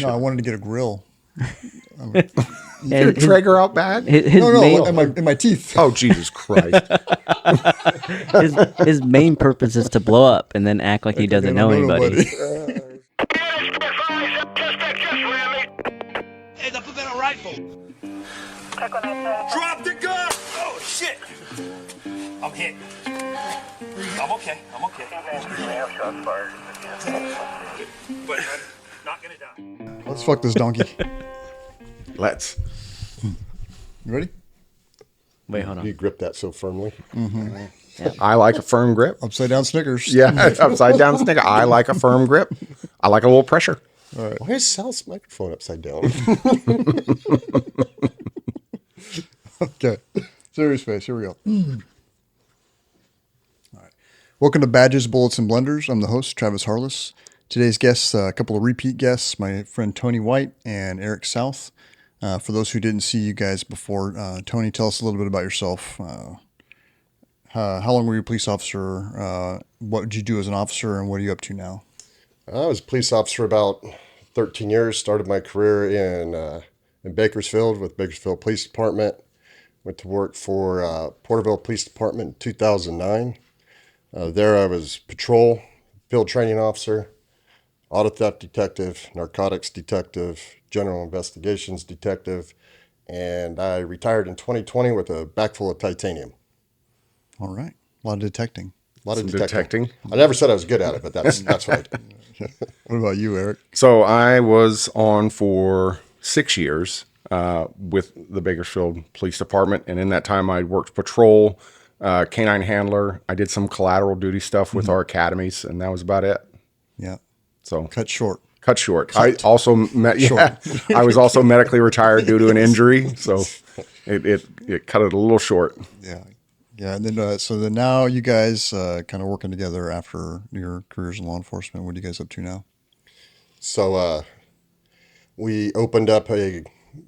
No, I wanted to get a grill. Your Traeger out back? In my teeth. Oh, Jesus Christ. his main purpose is to blow up and then act like he doesn't know anybody. Hey, the better rifle. Drop the gun! Oh, shit! I'm hit. I'm okay. But I'm not gonna die. Let's fuck this donkey. Let's. You ready? Wait, hold on. You grip that so firmly. I like a firm grip. Upside down Snickers. Yeah, upside down Snicker. I like a firm grip. I like a little pressure. All right. Why is Sal's microphone upside down? Okay. Serious face. Here we go. All right. Welcome to Badges, Bullets, and Blenders. I'm the host, Travis Harless. Today's guests, a couple of repeat guests, my friend Tony White and Eric South. For those who didn't see you guys before, Tony, tell us a little bit about yourself. How long were you a police officer? What did you do as an officer, and what are you up to now? I was a police officer about 13 years. Started my career in Bakersfield with Bakersfield Police Department. Went to work for Porterville Police Department in 2009. There I was patrol, field training officer, auto theft detective, narcotics detective, general investigations detective, and I retired in 2020 with a back full of titanium. All right. A lot of detecting. A lot of Some detecting. I never said I was good at it, but that's what I did. What about you, Eric? So I was on for 6 years with the Bakersfield Police Department. And in that time, I worked patrol, canine handler. I did some collateral duty stuff with our academies, and that was about it. Yeah. So Cut short. I also I was also medically retired due to an injury. So it cut it a little short. Yeah. Yeah. And then, now you guys kind of working together after your careers in law enforcement. What are you guys up to now? So we opened up a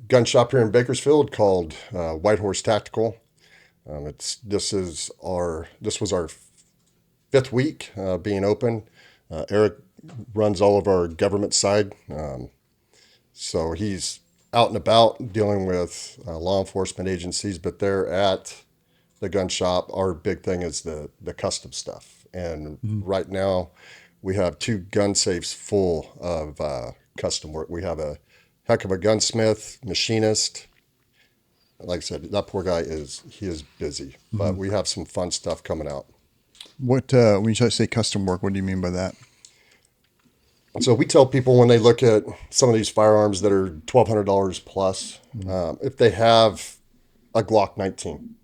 gun shop here in Bakersfield called Whitehorse Tactical. This was our fifth week being open. Eric runs all of our government side, so he's out and about dealing with law enforcement agencies. But they're at the gun shop. Our big thing is the custom stuff, and right now we have 2 gun safes full of custom work. We have a heck of a gunsmith, machinist. Like I said, that poor guy is busy, but we have some fun stuff coming out. What when you say custom work, what do you mean by that? So we tell people when they look at some of these firearms that are $1,200 plus, if they have a Glock 19,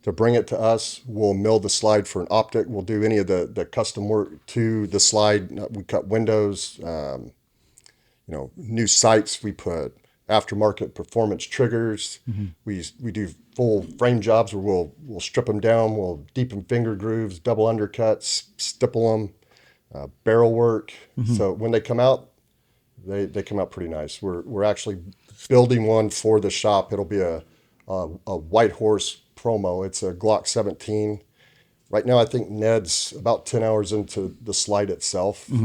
to bring it to us, we'll mill the slide for an optic. We'll do any of the custom work to the slide. We cut windows, new sights. We put aftermarket performance triggers. We do full frame jobs where we'll strip them down. We'll deepen finger grooves, double undercuts, stipple them. Barrel work. So when they come out, they come out pretty nice. We're actually building one for the shop. It'll be a Whitehorse promo. It's a Glock 17. Right now, I think Ned's about 10 hours into the slide itself. We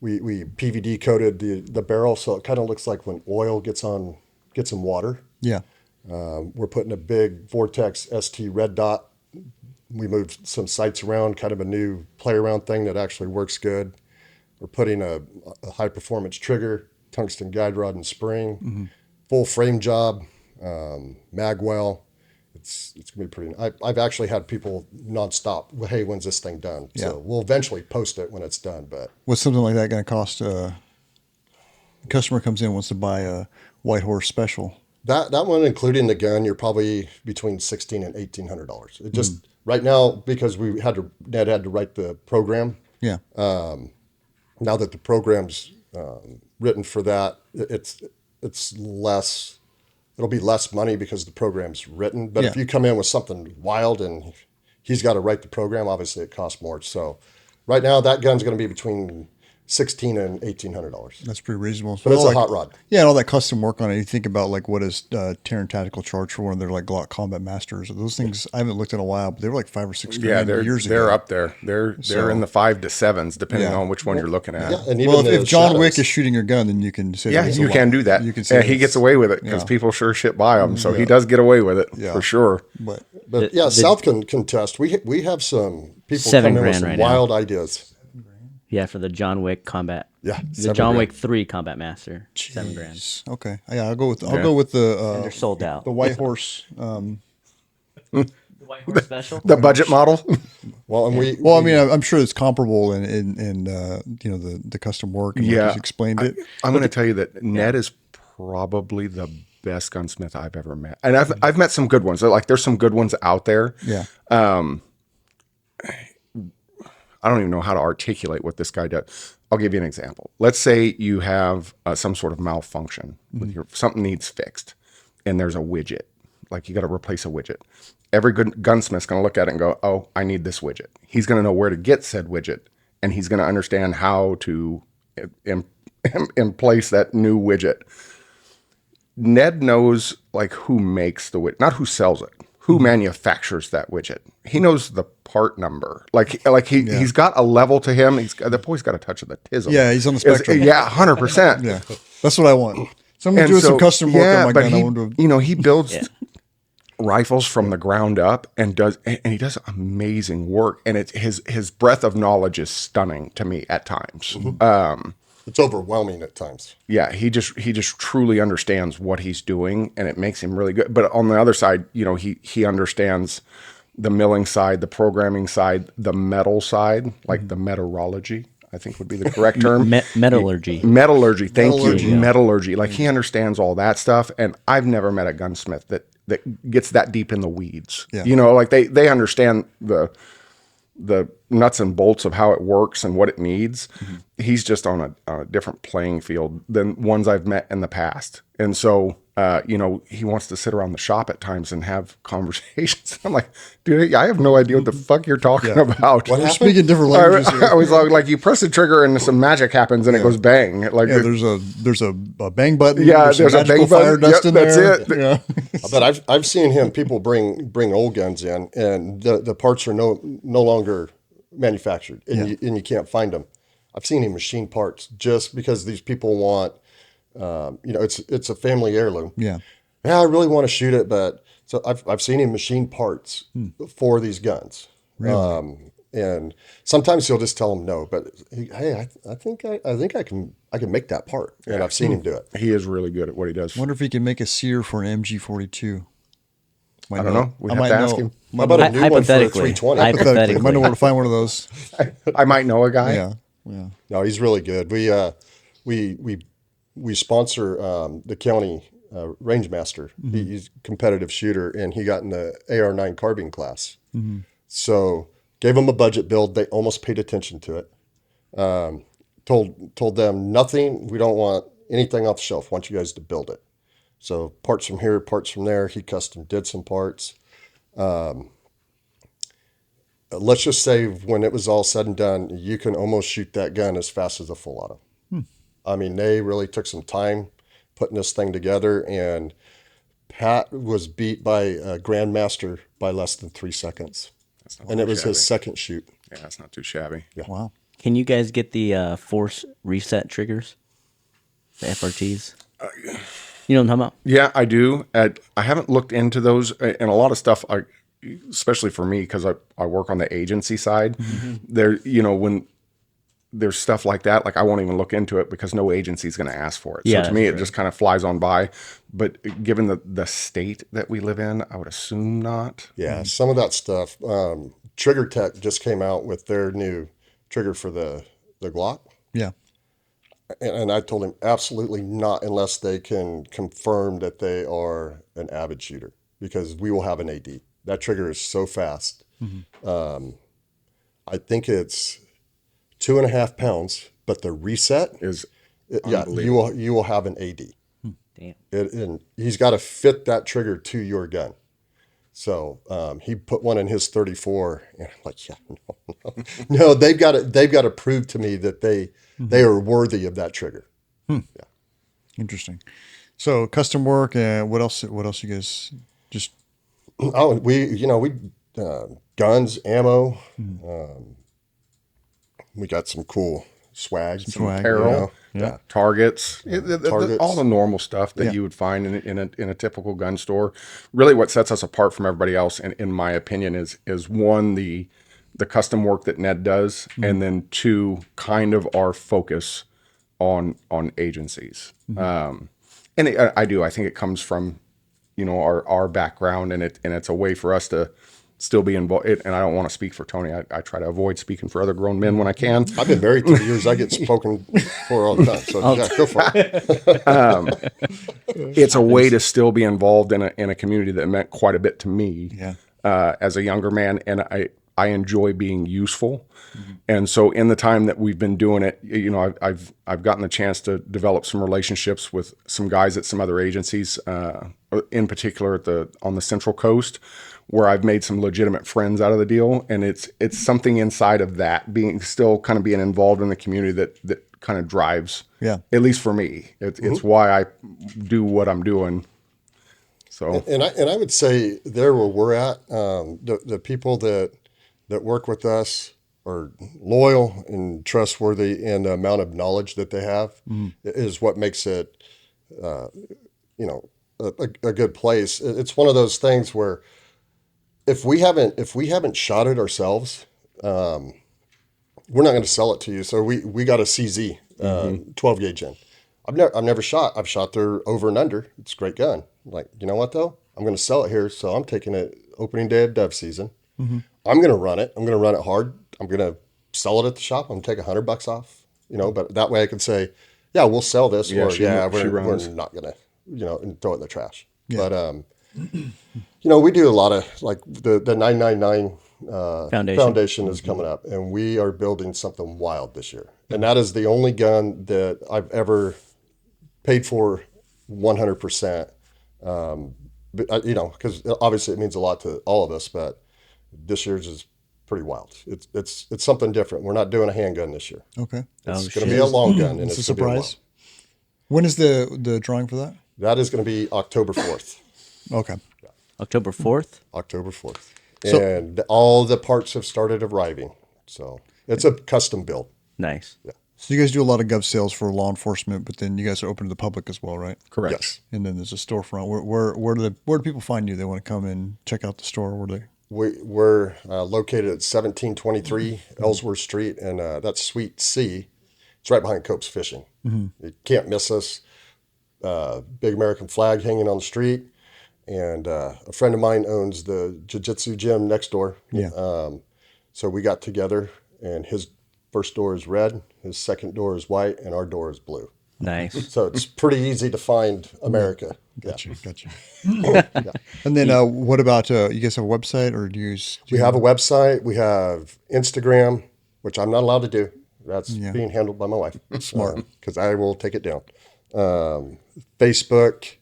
PVD coated the barrel, so it kind of looks like when oil gets in water. Yeah. We're putting a big Vortex ST red dot. We moved some sights around, kind of a new play around thing that actually works good. We're putting a high performance trigger, tungsten guide rod and spring, full frame job, mag well. It's gonna be pretty. I've actually had people nonstop. Well, hey, when's this thing done? Yeah. So we'll eventually post it when it's done. But What's something like that going to cost? Customer comes in, wants to buy a Whitehorse special. that one, including the gun, you're probably between $1,600 and $1,800. It just right now, because Ned had to write the program. Yeah. Now that the program's written for that, it's less. It'll be less money because the program's written. But if you come in with something wild and he's got to write the program, obviously it costs more. So right now that gun's going to be between $1,600 and $1,800. That's pretty reasonable. So But it's all a hot rod. Yeah, and all that custom work on it. You think about like what does Terran Tactical charge for one of their like Glock Combat Masters? Those things I haven't looked in a while, but they were like $5 or $6 Yeah, grand years ago. they're up there. They're in the 5 to 7s, depending Yeah. on which one you're looking at. Yeah, and even Well, the if John Wick shadows. is shooting your gun, then you can say Yeah, that it's a you lot. can do that. You can say Yeah, he it's- gets away with it because yeah. people sure shit by him. So he does get away with it Yeah. for sure. But But yeah, South can test. We have some people $7 come in with grand some right now. wild ideas. Yeah, for the John Wick combat. Yeah, The $7 John grand. Wick 3 combat master. $7 grand. okay, yeah, I'll go with Yeah. the They're sold out. the Whitehorse. The Whitehorse special. The budget model. Well, and we Well, I mean, I'm sure it's comparable in you know the custom work. And Yeah. like he's explained it. I'm going to tell you that Ned is probably the best gunsmith I've ever met, and I've met some good ones. Like there's some good ones out there. Yeah, I don't even know how to articulate what this guy does. I'll give you an example. Let's say you have some sort of malfunction with your something needs fixed, and there's a widget. Like you got to replace a widget. Every good gunsmith's going to look at it and go, "Oh, I need this widget." He's going to know where to get said widget, and he's going to understand how to in place that new widget. Ned knows like who makes the widget, not who sells it, who manufactures that widget. He knows the part number. He's got a level to him. The boy's got a touch of the tism. Yeah, he's on the spectrum. Yeah, 100%. yeah, that's what I want. Somebody doing some custom work on my gun. I want to. He builds rifles from the ground up and he does amazing work. And his breadth of knowledge is stunning to me at times. it's overwhelming at times. Yeah, he just truly understands what he's doing, and it makes him really good. But on the other side, he understands the milling side, the programming side, the metal side, like the metallurgy, I think would be the correct term. Metallurgy. Metallurgy. Thank Metallurgy. you. Metallurgy. Like he understands all that stuff, and I've never met a gunsmith that gets that deep in the weeds. Yeah. Like they understand the nuts and bolts of how it works and what it needs. He's just on a different playing field than ones I've met in the past. And so, he wants to sit around the shop at times and have conversations. I'm like, dude, I have no idea what the fuck you're talking about. We're speaking different languages here. I was like, you press the trigger and some magic happens and it goes bang. Like, Yeah, there's a bang button. Yeah, some there's a magical bang button. fire dust Yep, in that's there. it. Yeah. But I've seen people bring old guns in, and the parts are no longer manufactured, and you can't find them. I've seen him machine parts just because these people want, it's a family heirloom. Yeah. Yeah, I really want to shoot it, but so I've seen him machine parts for these guns. Really? And sometimes he'll just tell them no, but hey, I think I can make that part, and I've seen him do it. he is really good at what he does. Wonder if he can make a sear for an MG42. I don't know. We'd I have might to ask know. him. How about a new one for a Hypothetically. 320? Hypothetically, might know where to find one of those. I might know a guy. Yeah. Yeah. No, he's really good. We sponsor the county range master. He's a competitive shooter, and he got in the AR-9 carbine class. So gave him a budget build. They almost paid attention to it. Told them nothing. We don't want anything off the shelf. Want you guys to build it. So parts from here, parts from there. He custom did some parts. Let's just say when it was all said and done, you can almost shoot that gun as fast as a full auto. I mean, they really took some time putting this thing together, and Pat was beat by a Grandmaster by less than 3 seconds. And it was his second shoot. Yeah, that's not too shabby. Yeah. Wow. Can you guys get the force reset triggers? The FRTs? You know what I'm talking about? Yeah, I do. I haven't looked into those, and a lot of stuff, especially for me, because I work on the agency side. There, when there's stuff like that, like I won't even look into it because no agency is going to ask for it. Yeah, so to me, that's it just kind of flies on by. But given the state that we live in, I would assume not. Yeah, some of that stuff. Trigger Tech just came out with their new trigger for the Glock. Yeah. And I told him absolutely not unless they can confirm that they are an avid shooter, because we will have an AD. That trigger is so fast. I think it's 2.5 pounds, but the reset Is yeah, you will have an AD. Damn. And he's got to fit that trigger to your gun. So he put one in his 34, and I'm like, yeah, no. They've got to prove to me that they they are worthy of that trigger. Interesting. So custom work and what else you guys just Oh, we guns, ammo. We got some cool swag, some swag, Apparel, yeah. targets, Targets. all the normal stuff that Yeah. you would find in a typical gun store. Really, what sets us apart from everybody else, in my opinion, is one, the custom work that Ned does, and then two, kind of our focus on agencies. I think it comes from our background, and it's a way for us to still be involved. And I don't want to speak for Tony. I try to avoid speaking for other grown men when I can. I've been married 3 years. I get spoken for all the time. So yeah, go for it. It's a way to still be involved in a community that meant quite a bit to me as a younger man, and I enjoy being useful. And so in the time that we've been doing it, I've gotten the chance to develop some relationships with some guys at some other agencies, in particular on the Central Coast, where I've made some legitimate friends out of the deal. And it's something inside of that, being involved in the community that kind of drives, at least for me, it's why I do what I'm doing. So, And I would say there where we're at, the people that work with us are loyal and trustworthy, and the amount of knowledge that they have is what makes it, a good place. It's one of those things where if we haven't shot it ourselves, we're not going to sell it to you. So we got a CZ 12 gauge in. I've never shot. I've shot their over and under. It's a great gun. Like, you know what though? I'm going to sell it here. So I'm taking it opening day of dove season. I'm going to run it. I'm going to run it hard. I'm going to sell it at the shop. I'm going to take $100 off, but that way I can say, yeah, we'll sell this. Yeah, we're not going to, and throw it in the trash. Yeah. But, we do a lot of like the 999 Foundation is coming up, and we are building something wild this year. And that is the only gun that I've ever paid for 100%. Because obviously it means a lot to all of us, but this year's is pretty wild. It's something different. We're not doing a handgun this year. okay. It's going to be a long gun, and It's a it's gonna be surprise. When is the drawing for that? That is going to be October 4th. Okay. October 4th? October 4th. So- And all the parts have started arriving. So it's a custom build. Nice. So you guys do a lot of gov sales for law enforcement, but then you guys are open to the public as well, right? correct. Yes. And then there's a storefront. Where do people find you? They want to come and check out the store. Where they? We're located at 1723 Ellsworth Street, and that's Suite C. It's right behind Cope's Fishing. You can't miss us. Big American flag hanging on the street. And a friend of mine owns the jiu-jitsu gym next door. Yeah. So we got together, and his first door is red, his second door is white, and our door is blue. Nice. So it's pretty easy to find America. Gotcha. And then what about you guys have a website, or do you use? We have a website. We have Instagram, which I'm not allowed to do. That's being handled by my wife. Smart. Because I will take it down. Facebook.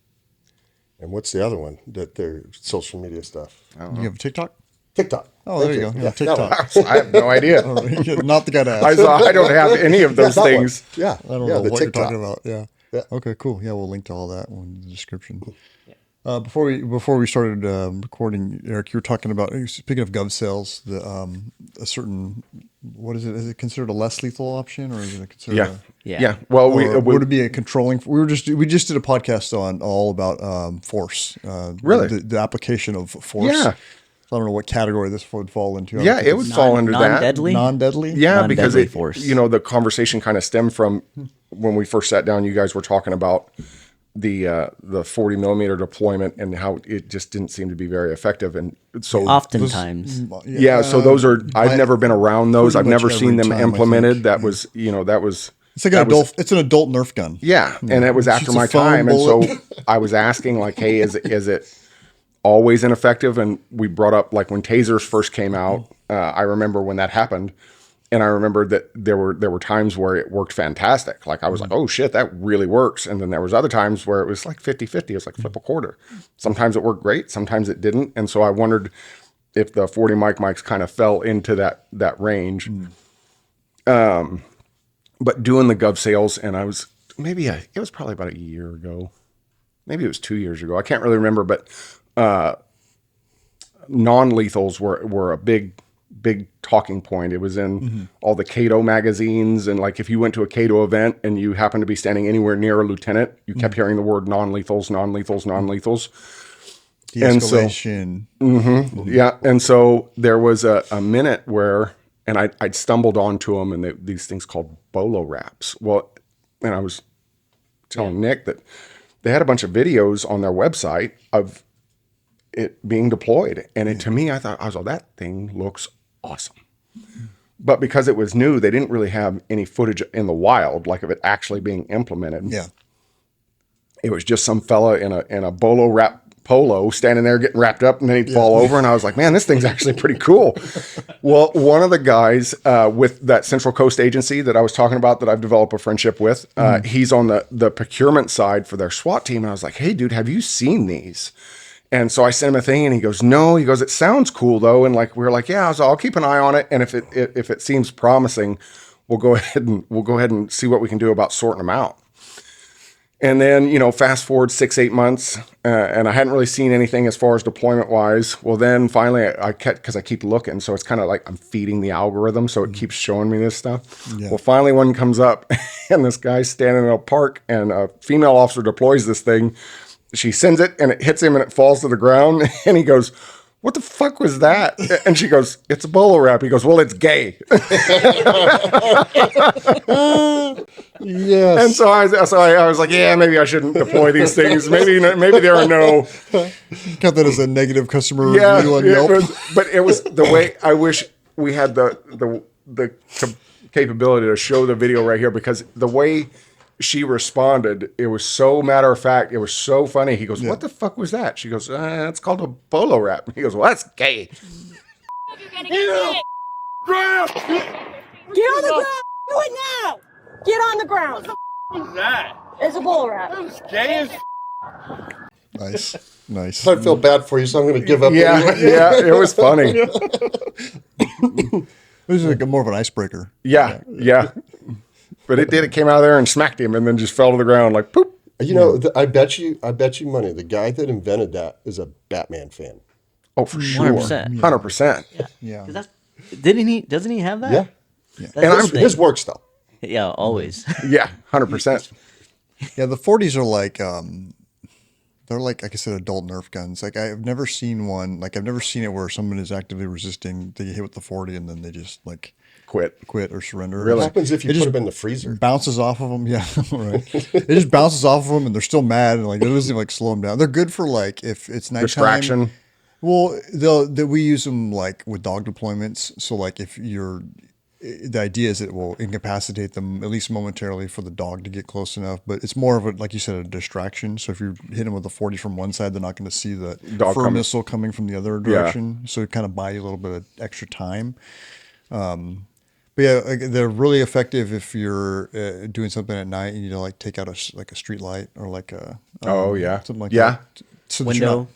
And what's the other one that they're social media stuff? You have a TikTok? TikTok. Oh, there you go. Yeah, Yeah, TikTok. I have no idea. Not the guy to ask. I don't have any of those that one. things. Yeah. I don't know what you're talking about. Yeah. Okay, cool. Yeah, we'll link to all that in the description. Before we started recording, Eric, you were talking about, speaking of gov sales, a certain, what is it? Is it considered a less lethal option, or is it considered? Yeah. Well, would it be a controlling? We just did a podcast on all about force. Really? The application of force. Yeah. So I don't know what category this would fall into. Yeah, it would fall under that. Non-deadly? Non-deadly. Yeah, because Non-deadly force. the conversation kind of stemmed from when we first sat down. You guys were talking about the 40 millimeter deployment and how it just didn't seem to be very effective, and so Oftentimes. so those are. I've never been around those. I've pretty much never seen every them time, I implemented. think. That was that was. It's like an adult. It's an adult Nerf gun. Yeah, and it was after Shoots a my foam time, and so bullet. I was asking like, hey, is it always ineffective? And we brought up like when tasers first came out. I remember when that happened, and I remember that there were times where it worked fantastic. Like I was like, oh shit, that really works. And then there was other times where it was like 50-50. It was like flip a quarter. Sometimes it worked great, sometimes it didn't. And so I wondered if the 40 mics kind of fell into that range. but doing the gov sales, and I was it was probably about a year ago. Maybe it was 2 years ago. I can't really remember, but non-lethals were a big talking point. It was in all the Cato magazines, and like if you went to a Cato event and you happened to be standing anywhere near a lieutenant, you kept hearing the word non-lethals, non-lethals, non-lethals. De-escalation. Yeah, and so there was a minute where, and I'd stumbled onto them, and these things called bolo wraps. Well, and I was telling Nick that they had a bunch of videos on their website of it being deployed. And to me, I thought, that thing looks awesome. But because it was new, they didn't really have any footage in the wild, like of it actually being implemented. Yeah. It was just some fella in a bolo wrap polo standing there getting wrapped up, and then he'd fall over. And I was like, man, this thing's actually pretty cool. Well, one of the guys with that Central Coast agency that I was talking about that I've developed a friendship with, he's on the procurement side for their SWAT team. And I was like, hey, dude, have you seen these? And so I sent him a thing, and he goes, no. He goes, it sounds cool though. And like we were like, yeah. So I'll keep an eye on it, and if it seems promising, we'll go ahead and see what we can do about sorting them out. And then, fast forward 6-8 months, and I hadn't really seen anything as far as deployment wise. Well, then finally because I keep looking, so it's kind of like I'm feeding the algorithm, so it keeps showing me this stuff. Yeah. Well, finally one comes up, and this guy's standing in a park, and a female officer deploys this thing. She sends it, and it hits him, and it falls to the ground, and he goes, what the fuck was that? And she goes, it's a bolo wrap. He goes, well, it's gay. Yes. And so I was like, yeah, maybe I shouldn't deploy these things. Maybe there are no. Count that as a negative customer review on Yelp. But it was the way I wish we had the capability to show the video right here, because the way she responded, it was so matter of fact. It was so funny. He goes, what the fuck was that? She goes, it's called a bolo wrap. He goes, well, that's gay. Get on the ground. Do it now. Get on the ground. What was that? It's a bull wrap. That was gay as Nice. I feel bad for you, so I'm going to give up. Yeah, anyway. yeah, it was funny. This is like more of an icebreaker. Yeah. But it came out of there and smacked him, and then just fell to the ground like poop. I bet you money. The guy that invented that is a Batman fan. Oh, for sure. 100%. 100%. Yeah. Doesn't he have that? Yeah. That's His works though. Yeah, always. Yeah, 100%. Yeah, the 40s are like, they're like I said, adult Nerf guns. Like I've never seen one. Like I've never seen it where someone is actively resisting. They get hit with the 40 and then they just like Quit or surrender. What happens if you It put just them in the freezer? bounces off of them. Yeah, right. It just bounces off of them and they're still mad and like it doesn't like slow them down. They're good for like if it's nighttime. Distraction. Well, we use them like with dog deployments. So like if the idea is it will incapacitate them at least momentarily for the dog to get close enough. But it's more of a, like you said, a distraction. So if you hit them with a 40 from one side, they're not going to see the Dog fur coming. missile coming from the other direction. So it kind of buy you a little bit of extra time. But yeah, they're really effective if you're doing something at night and you like take out a street light or like a something like that. So that you're Window not-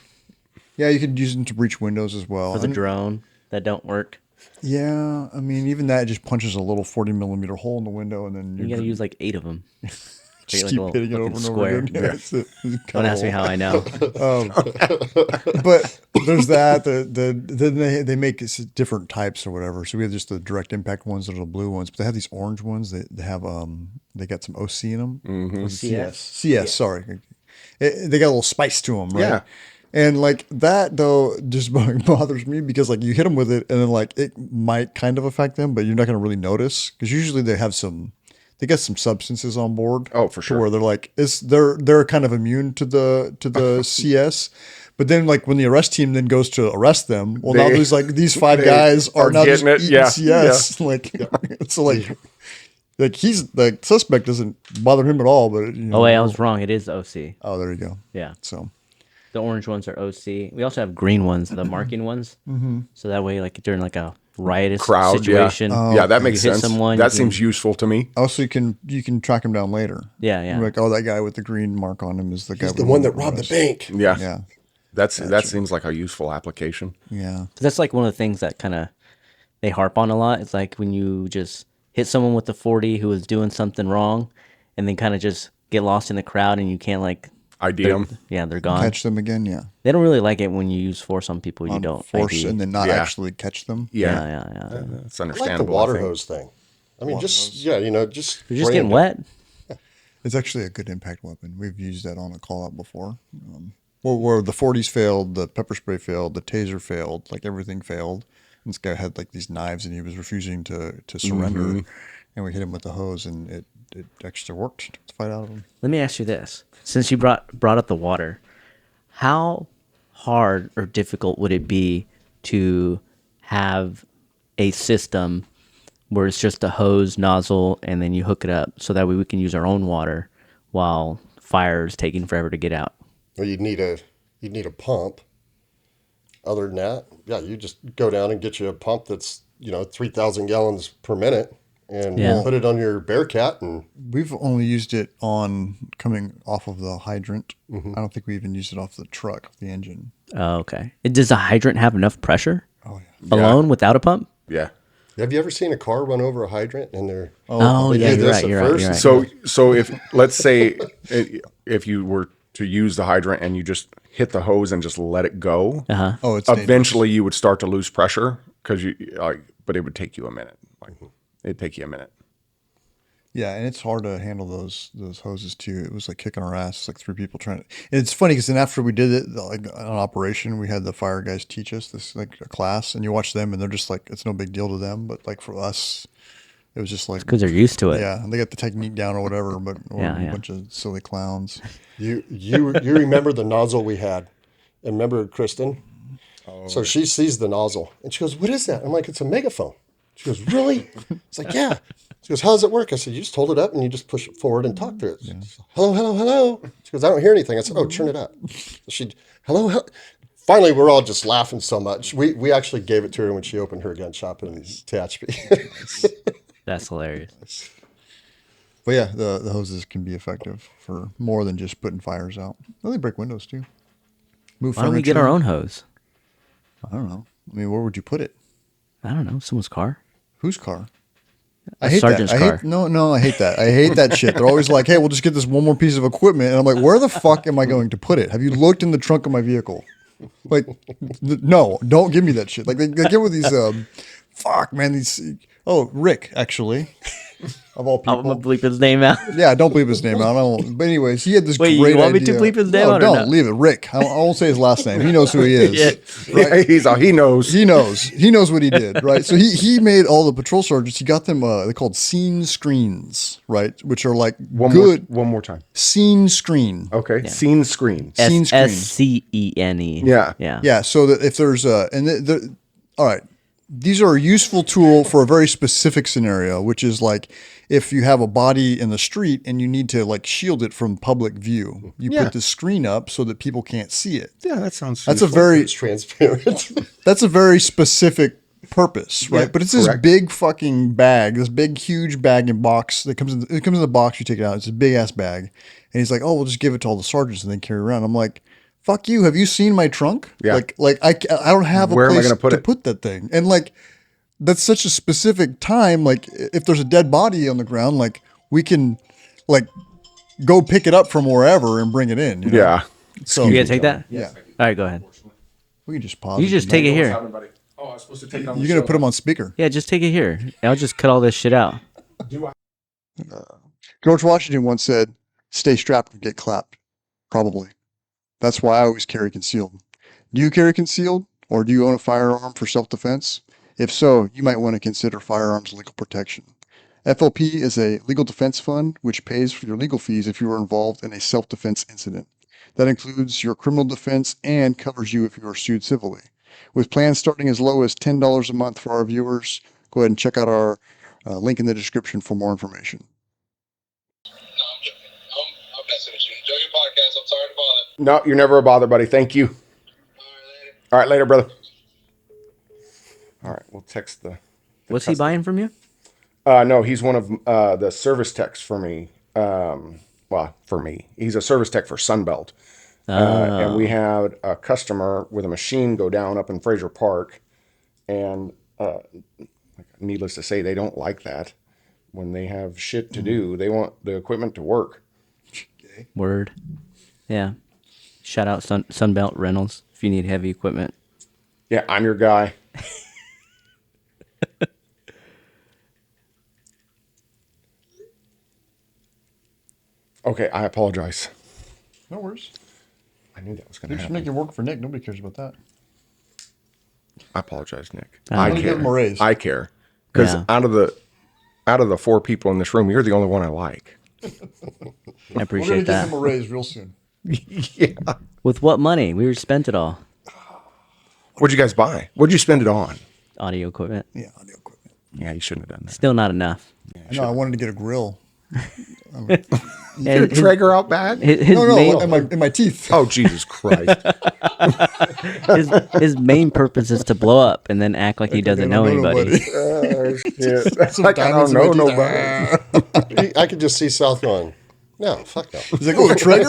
yeah, you could use them to breach windows as well. for the drone that don't work. Yeah, I mean, even that just punches a little 40 millimeter hole in the window, and then You gotta use like 8 of them. just like keep a little hitting it over fucking and over square. again. Yeah, it's Don't ask me how I know. But there's that. Then they make different types or whatever. So we have just the direct impact ones that are the blue ones, but they have these orange ones. They have they got some OC in them. Mm-hmm. CS. Sorry, they got a little spice to them, right? Yeah. And like that though just bothers me because like you hit them with it and then like it might kind of affect them, but you're not going to really notice because usually they got some substances on board. Oh, for sure. Where they're like they're kind of immune to the CS. But then, like when the arrest team then goes to arrest them, well, now there's like these 5 guys are now just getting it. eating Yeah. CS. Like, so like he's the suspect doesn't bother him at all. But Oh wait, I was wrong. It is OC. Oh, there you go. Yeah. So The orange ones are OC. We also have green ones, the marking ones. Mm-hmm. So that way, like during like a riotous Crowd. situation, Yeah, that makes you hit sense. someone, That you can- seems useful to me. also you can track him down later. Yeah, yeah. You're like, oh, that guy with the green mark on him is the guy. He's the one that robbed the bank. Yeah. Yeah, That seems like a useful application. yeah. 'Cause that's like one of the things that kind of they harp on a lot. It's like when you just hit someone with a 40 who was doing something wrong, and then kind of just get lost in the crowd, and you can't like ID them. Yeah, they're gone. Catch them again, yeah. They don't really like it when you use force on people you don't Force ID. and then not Yeah. actually catch them. Yeah. That's I like the understandable. water think. hose thing. I mean, Water just hose. yeah, you know, just You're just getting wet. It's actually a good impact weapon. We've used that on a call out before. Where the 40s failed, the pepper spray failed, the taser failed, like everything failed. And this guy had like these knives and he was refusing to surrender. And we hit him with the hose and it actually worked to fight out of him. Let me ask you this: since you brought up the water, how hard or difficult would it be to have a system where it's just a hose nozzle and then you hook it up so that way we can use our own water while fire is taking forever to get out? Well, you'd need a pump. Other than that, yeah, you just go down and get you a pump that's 3,000 gallons per minute and Yeah. put it on your Bearcat and We've only used it on coming off of the hydrant. I don't think we even used it off the truck, the engine. Oh, okay. Does a hydrant have enough pressure Oh, yeah. alone without a pump? Yeah. have you ever seen a car run over a hydrant and they're Oh, they yeah, do you're this right. at You're right. first? You're right. So if let's say if you were to use the hydrant and you just hit the hose and just let it go, Oh, it's dangerous. eventually you would start to lose pressure because but it would take you a minute. Like it'd take you a minute. Yeah, and it's hard to handle those hoses too. It was like kicking our ass, like 3 people trying to. And it's funny because then after we did it, like on operation, we had the fire guys teach us this like a class, and you watch them, and they're just like it's no big deal to them, but like for us, it was just like Because they're used to it. yeah, and they got the technique down or whatever, but we're Yeah, a yeah. bunch of silly clowns. You remember the nozzle we had, and remember Kristen? So she sees the nozzle and she goes, "What is that?" I'm like, "It's a megaphone." She goes, "Really?" It's like, "Yeah." She goes, "How does it work?" I said, "You just hold it up and you just push it forward and talk through it." Hello, hello, hello. She goes, "I don't hear anything." I said, "Oh, turn it up." So hello, hello. Finally, we're all just laughing so much. We actually gave it to her when she opened her gun shop in Tehachapi. That's hilarious. But yeah, the hoses can be effective for more than just putting fires out. Well, they break windows too. Move Why don't we get furniture. our own hose? I don't know. I mean, where would you put it? I don't know. Someone's car. Whose car? A I hate sergeant's that. I car. hate, no, I hate that. I hate that shit. They're always like, "Hey, we'll just get this one more piece of equipment," and I'm like, "Where the fuck am I going to put it? Have you looked in the trunk of my vehicle?" Like, no, don't give me that shit. Like they get with these, fuck, man. Rick actually, of all people. I'm gonna bleep his name out. Yeah, don't bleep his name out. I don't. But anyways, he had this Wait, great you want me to idea. bleep his name no, out or don't not? leave it. Rick. I won't say his last name. He knows who he is. Yeah. He knows. He knows. He knows what he did, right? So he made all the patrol sergeants. He got them. They're called scene screens, right? Which are like good One more time. scene screen. Okay. Scene screens. Scene screen. SCENE. Yeah. Yeah. Yeah. So that if there's all right, these are a useful tool for a very specific scenario, which is like if you have a body in the street and you need to like shield it from public view, you put the screen up so that people can't see it. Yeah, that sounds. That's a very It's transparent. That's a very specific purpose, right? Yeah, but it's this correct. big fucking bag, this big huge bag and box that comes in. It comes in the box. You take it out. It's a big ass bag, and he's like, "Oh, we'll just give it to all the sergeants and then carry it around." I'm like, "Fuck you! Have you seen my trunk? Yeah. Like I don't have a Where am I place gonna put to it? put that thing." And like, that's such a specific time. Like, if there's a dead body on the ground, like we can, like, go pick it up from wherever and bring it in. You know? Yeah. So You gotta take that? Yeah. All right, go ahead. We can just pause. You just take it here. Oh, I was supposed to take it on. You're gonna put them on speaker. Yeah, just take it here. I'll just cut all this shit out. George Washington once said, "Stay strapped and get clapped." Probably. That's why I always carry concealed. Do you carry concealed, or do you own a firearm for self-defense? If so, you might want to consider Firearms Legal Protection. FLP is a legal defense fund which pays for your legal fees if you are involved in a self-defense incident. That includes your criminal defense and covers you if you are sued civilly. With plans starting as low as $10 a month for our viewers, go ahead and check out our link in the description for more information. No, I'm joking. I'm messing with you. Enjoy your podcast. I'm sorry to bother. No, you're never a bother, buddy. Thank you. All right, later. All right, later, brother. All right, we'll text the. What's he buying from you? No, he's one of the service techs for me. Well, for me, he's a service tech for Sunbelt. And we had a customer with a machine go down up in Fraser Park, and needless to say, they don't like that. when they have shit to do, they want the equipment to work. Word. Yeah. Shout out Sunbelt Rentals if you need heavy equipment. Yeah, I'm your guy. Okay, I apologize. No worries. I knew that was going You're to just happen. making work for Nick. Nobody cares about that. I apologize, Nick. I'm I gonna give him a raise. I care because Yeah. out of the 4 people in this room, you're the only one I like. I We're appreciate gonna give that. him a raise real soon. Yeah. With what money? We already spent it all. What'd you guys buy? What'd you spend it on? Audio equipment. Yeah, audio equipment. Yeah, you shouldn't have done that. Still not enough. I know. I wanted to get a grill. Your Traeger out back? His No, main, in my teeth. Oh, Jesus Christ. his main purpose is to blow up and then act like he doesn't know anybody. Oh, shit. That's Some like I don't diamonds in my know teeth. nobody. I could just see South going, no, fuck no. He's like, oh, a Traeger?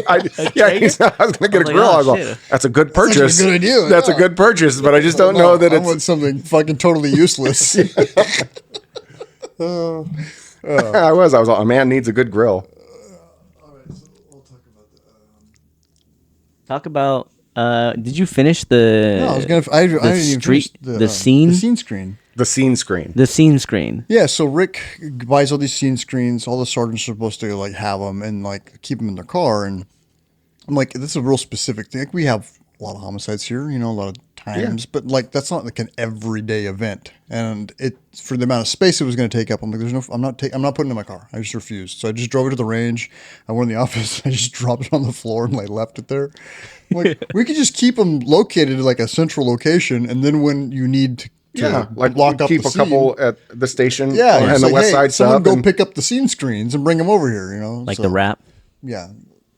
I was going to get a like, grill. oh, I was like, shit. that's a good purchase. a good idea, That's yeah. a good purchase, but I just don't know that I it's. want something fucking totally useless. I was like, a man needs a good grill. Talk about. Did you finish the? No, I was gonna. I didn't even finish street- the scene? The scene screen. The scene screen. The scene screen. Yeah, so Rick buys all these scene screens. All the sergeants are supposed to like have them and like keep them in their car. And I'm like, this is a real specific thing. Like, we have a lot of homicides here, a lot of times, but like that's not like an everyday event. And it for the amount of space it was going to take up, I'm like, I'm not putting it in my car. I just refused. So I just drove it to the range. I went in the office. I just dropped it on the floor and like left it there. Like we could just keep them located at like a central location, and then when you need to like block up keep the a couple scene. at the station. Yeah, and it's the like, west hey, side someone sub. go and- pick up the scene screens and bring them over here. Like So, the rap. Yeah,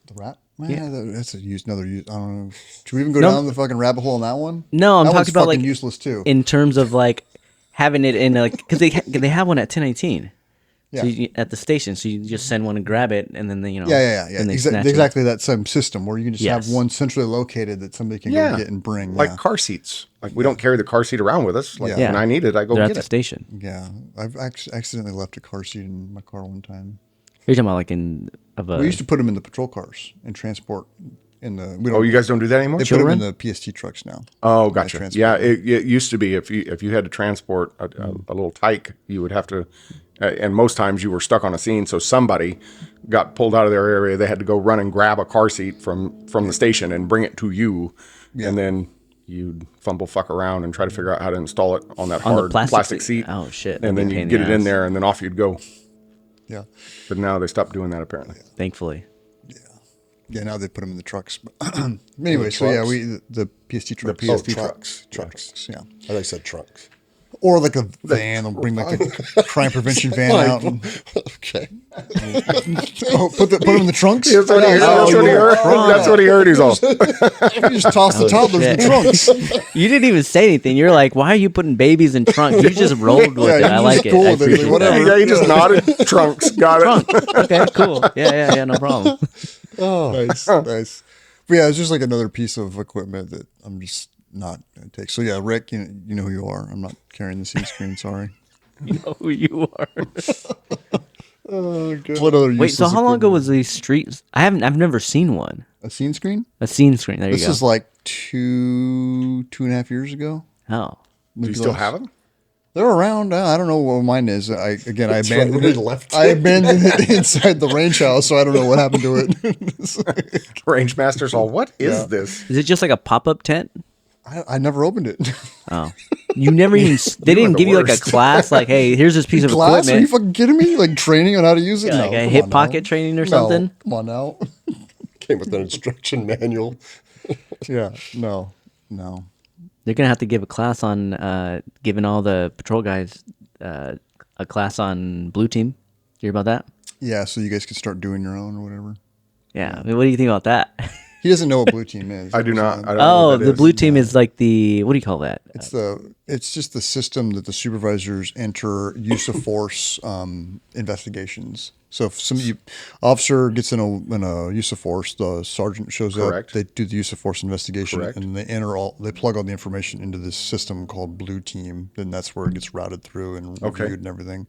the rap. Man, Yeah. that's another use. I don't know. Should we even go No. down the fucking rabbit hole on that one? No, I'm That talking one's about fucking like useless too. in terms of like having it in like because they have one at 1018. Yeah. So at the station, so you just send one and grab it, and then they Yeah. and they snatch it. Exactly that same system where you can just Yes. have one centrally located that somebody can Yeah. go get and bring. like yeah. car seats. Like we don't carry the car seat around with us. Like Yeah. when I need it, I go They're at get the it. station. Yeah, I've accidentally left a car seat in my car one time. You're talking about like in of a. We used to put them in the patrol cars and transport in the. We don't, Oh, you guys don't do that anymore? They put them in Children? the PST trucks now. Oh, Yeah, gotcha. transport. Yeah, it used to be if you had to transport a little tyke, you would have to, and most times you were stuck on a scene, so somebody got pulled out of their area. They had to go run and grab a car seat from the station and bring it to you, and then you'd fuck around and try to figure out how to install it on that On the hard plastic plastic seat. seat. Oh, shit. And then That'd be a you pain get in it the in ass. there, and then off you'd go. Yeah. But now they stopped doing that apparently. Thankfully. Yeah, now they put them in the trucks. Anyway, so yeah, trucks? the PST trucks. Oh, PST trucks. Yeah. I thought you said trunks. Or like a van, they'll bring like a crime prevention van out and Okay. put them in the trunks. That's what he heard. Oh, That's what he yeah. heard. That's what he heard. He's all. You just toss the top, there's the trunks. You didn't even say anything. You're like, why are you putting babies in trunks? You just rolled with Yeah, it. you I just like it. go I with it, appreciate whatever. that. Yeah, he just nodded. Trunks. Got it. Trunk. Okay, cool. Yeah, no problem. Nice. But yeah, it's just like another piece of equipment that I'm just not going to take. So yeah, Rick, you know who you are. I'm not carrying the scene screen, sorry. You know who you are. What other Wait, so useless how long ago equipment? was these streets? I've never seen one. A scene screen? A scene screen. There you This go. is like 2.5 years ago. Oh. Do you still have them? They're around. I don't know what mine is. I right abandoned when we it. left. I abandoned it inside the range house, so I don't know what happened to it. It's like- Range Masters all. What is this? Is it just like a pop-up tent? I never opened it. Oh. You never even, they didn't the give you like a worst. class, like, hey, here's this piece of Glass? Are you equipment. fucking kidding me? Like training on how to use it? Yeah, No, like a come hip on pocket now. training or No, something? Come on now. Came with an instruction manual. Yeah, no. They're going to have to give a class on giving all the patrol guys a class on blue team. You hear about that? Yeah, so you guys can start doing your own or whatever. Yeah. I mean, what do you think about that? He doesn't know what blue team is. I do not. I don't know Oh, what that the is. blue team is like the, what do you call that? It's just the system that the supervisors enter use of force investigations. So if officer gets in a use of force, the sergeant shows Correct. up. They do the use of force investigation, Correct. and they plug all the information into this system called Blue Team. Then that's where it gets routed through and Okay. reviewed and everything.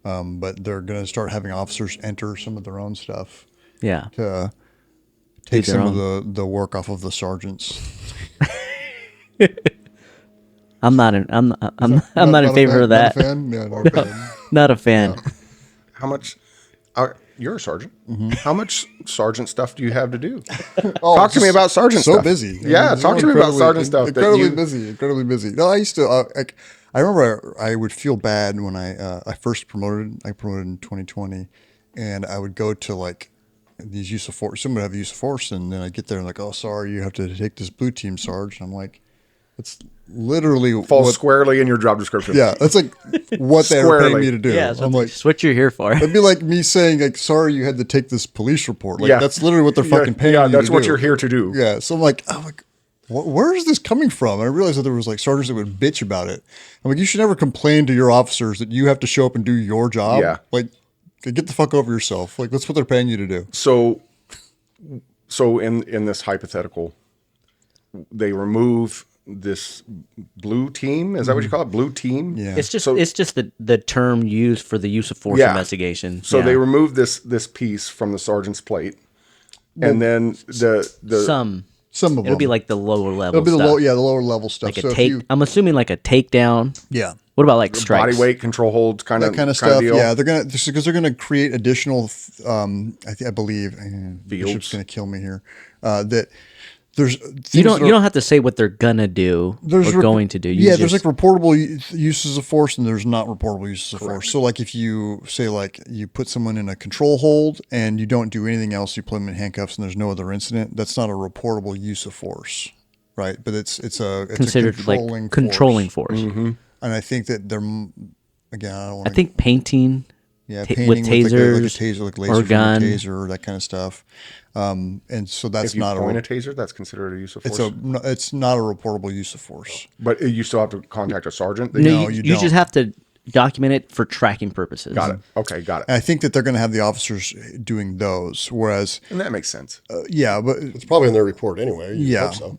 But they're going to start having officers enter some of their own stuff Yeah. to take their some of the work off of the sergeants. I'm not in Not a favor fan? of that. Not a fan? Yeah, not a fan. Not a fan. How much? You're a sergeant. How much sergeant stuff do you have to do? Oh, Talk to me just about sergeant so stuff. busy. Yeah, talk to me about sergeant stuff. Incredibly busy. No, I used to. I remember I would feel bad when I first promoted. I promoted in 2020, and I would go to like these use of force. Someone would have use of force, and then I get there and like, oh, sorry, you have to take this blue team, Sarge. And I'm like, it's literally falls squarely in your job description. Yeah, that's like what they were paying me to do. Yeah, so I'm like, it's what you're here for. it'd be like me saying like, sorry, you had to take this police report. Like Yeah. that's literally what they're fucking paying you. That's to what do. you're here to do. Yeah, so I'm like, where is this coming from? And I realized that there was like sergeants that would bitch about it. I'm like, you should never complain to your officers that you have to show up and do your job. Yeah. Like, get the fuck over yourself. Like, that's what they're paying you to do. So in this hypothetical, they remove this blue team. Is that what you call it? Blue team? Yeah. It's just the term used for the use of force Yeah. investigation. So Yeah. they remove this piece from the sergeant's plate, and then the some Some of them. it'll be like the lower level. It'll be the stuff. the lower level stuff. Like so a if take. you, I'm assuming like a takedown. yeah. What about like strikes? body weight control holds kind That of kind of stuff, deal. yeah. They're gonna because they're gonna create additional. I believe Bishop's Fields. gonna kill me here. That there's You don't have to say what they're gonna do or going to do. You there's just- like reportable uses of force and there's not reportable uses of force. So like if you say like you put someone in a control hold and you don't do anything else, you put them in handcuffs and there's no other incident, that's not a reportable use of force, right? But it's considered a controlling like controlling force. And I think that they're again I don't want I think painting. painting with like tasers a taser, like laser or from a gun. taser, that kind of stuff. And so that's If you not point a taser, that's considered a use of force. it's not a reportable use of force. But you still have to contact a sergeant. No, you you don't. just have to document it for tracking purposes. Got it. Okay, got it. And I think that they're going to have the officers doing those, whereas And that makes sense. yeah, but It's probably in their report anyway. You Yeah. hope so.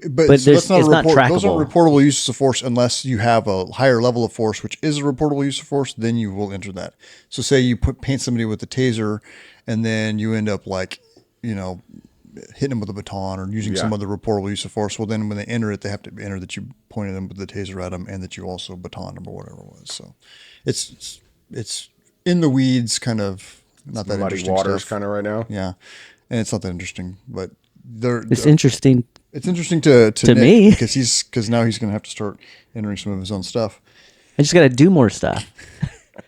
But so that's not it's a not report. Those aren't trackable. reportable uses of force unless you have a higher level of force, which is a reportable use of force. Then you will enter that. So say you paint somebody with a taser, and then you end up like hitting them with a baton or using some Yeah. other reportable use of force. Well, then when they enter it, they have to enter that you pointed them with the taser at them and that you also batoned them or whatever it was. So it's in the weeds, kind of not that Muddy interesting waters stuff. kind of right now. Yeah, and it's not that interesting, but It's interesting. it's interesting to Nick me. because now he's going to have to start entering some of his own stuff. I just got to do more stuff.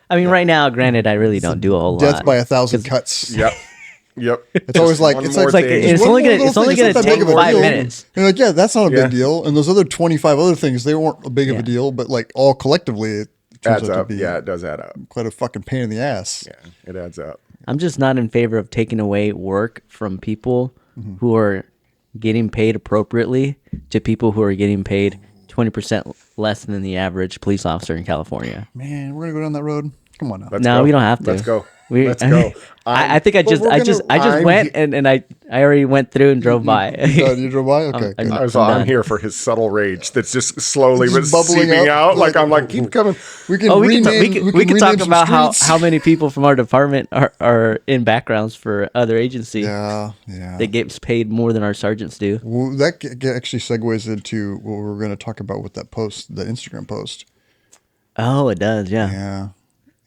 I mean, right now, granted, I really don't do a whole lot. Death by 1,000 cuts. Yep. Yep. It's always like One it's more like, like thing. it's one only more gonna little it's only thing. gonna It's not that take big of a 5 deal. minutes. And like, yeah, that's not a Yeah. big deal. And those other 25 other things, they weren't a big of Yeah. a deal, but like all collectively, it turns Adds out up. to be Yeah, it does add up. quite a fucking pain in the ass. Yeah, it adds up. I'm just not in favor of taking away work from people who are getting paid appropriately to people who are getting paid 20% less than the average police officer in California. Man, we're gonna go down that road. Come on now. Let's No, go. we don't have to. Let's go. We, Let's go. I think I just I'm went he- and I already went through and drove by. You drove by? Okay. I'm- good. I'm done. here for his subtle rage that's just slowly Just but bubbling seeping up, out. Like I'm like, keep coming. we can Oh, we rename, can talk rename some about how streets. many people from our department are in backgrounds for other agencies Yeah. that gets paid more than our sergeants do. Well, that actually segues into what we're going to talk about with that post, the Instagram post. Oh, it does, yeah. Yeah.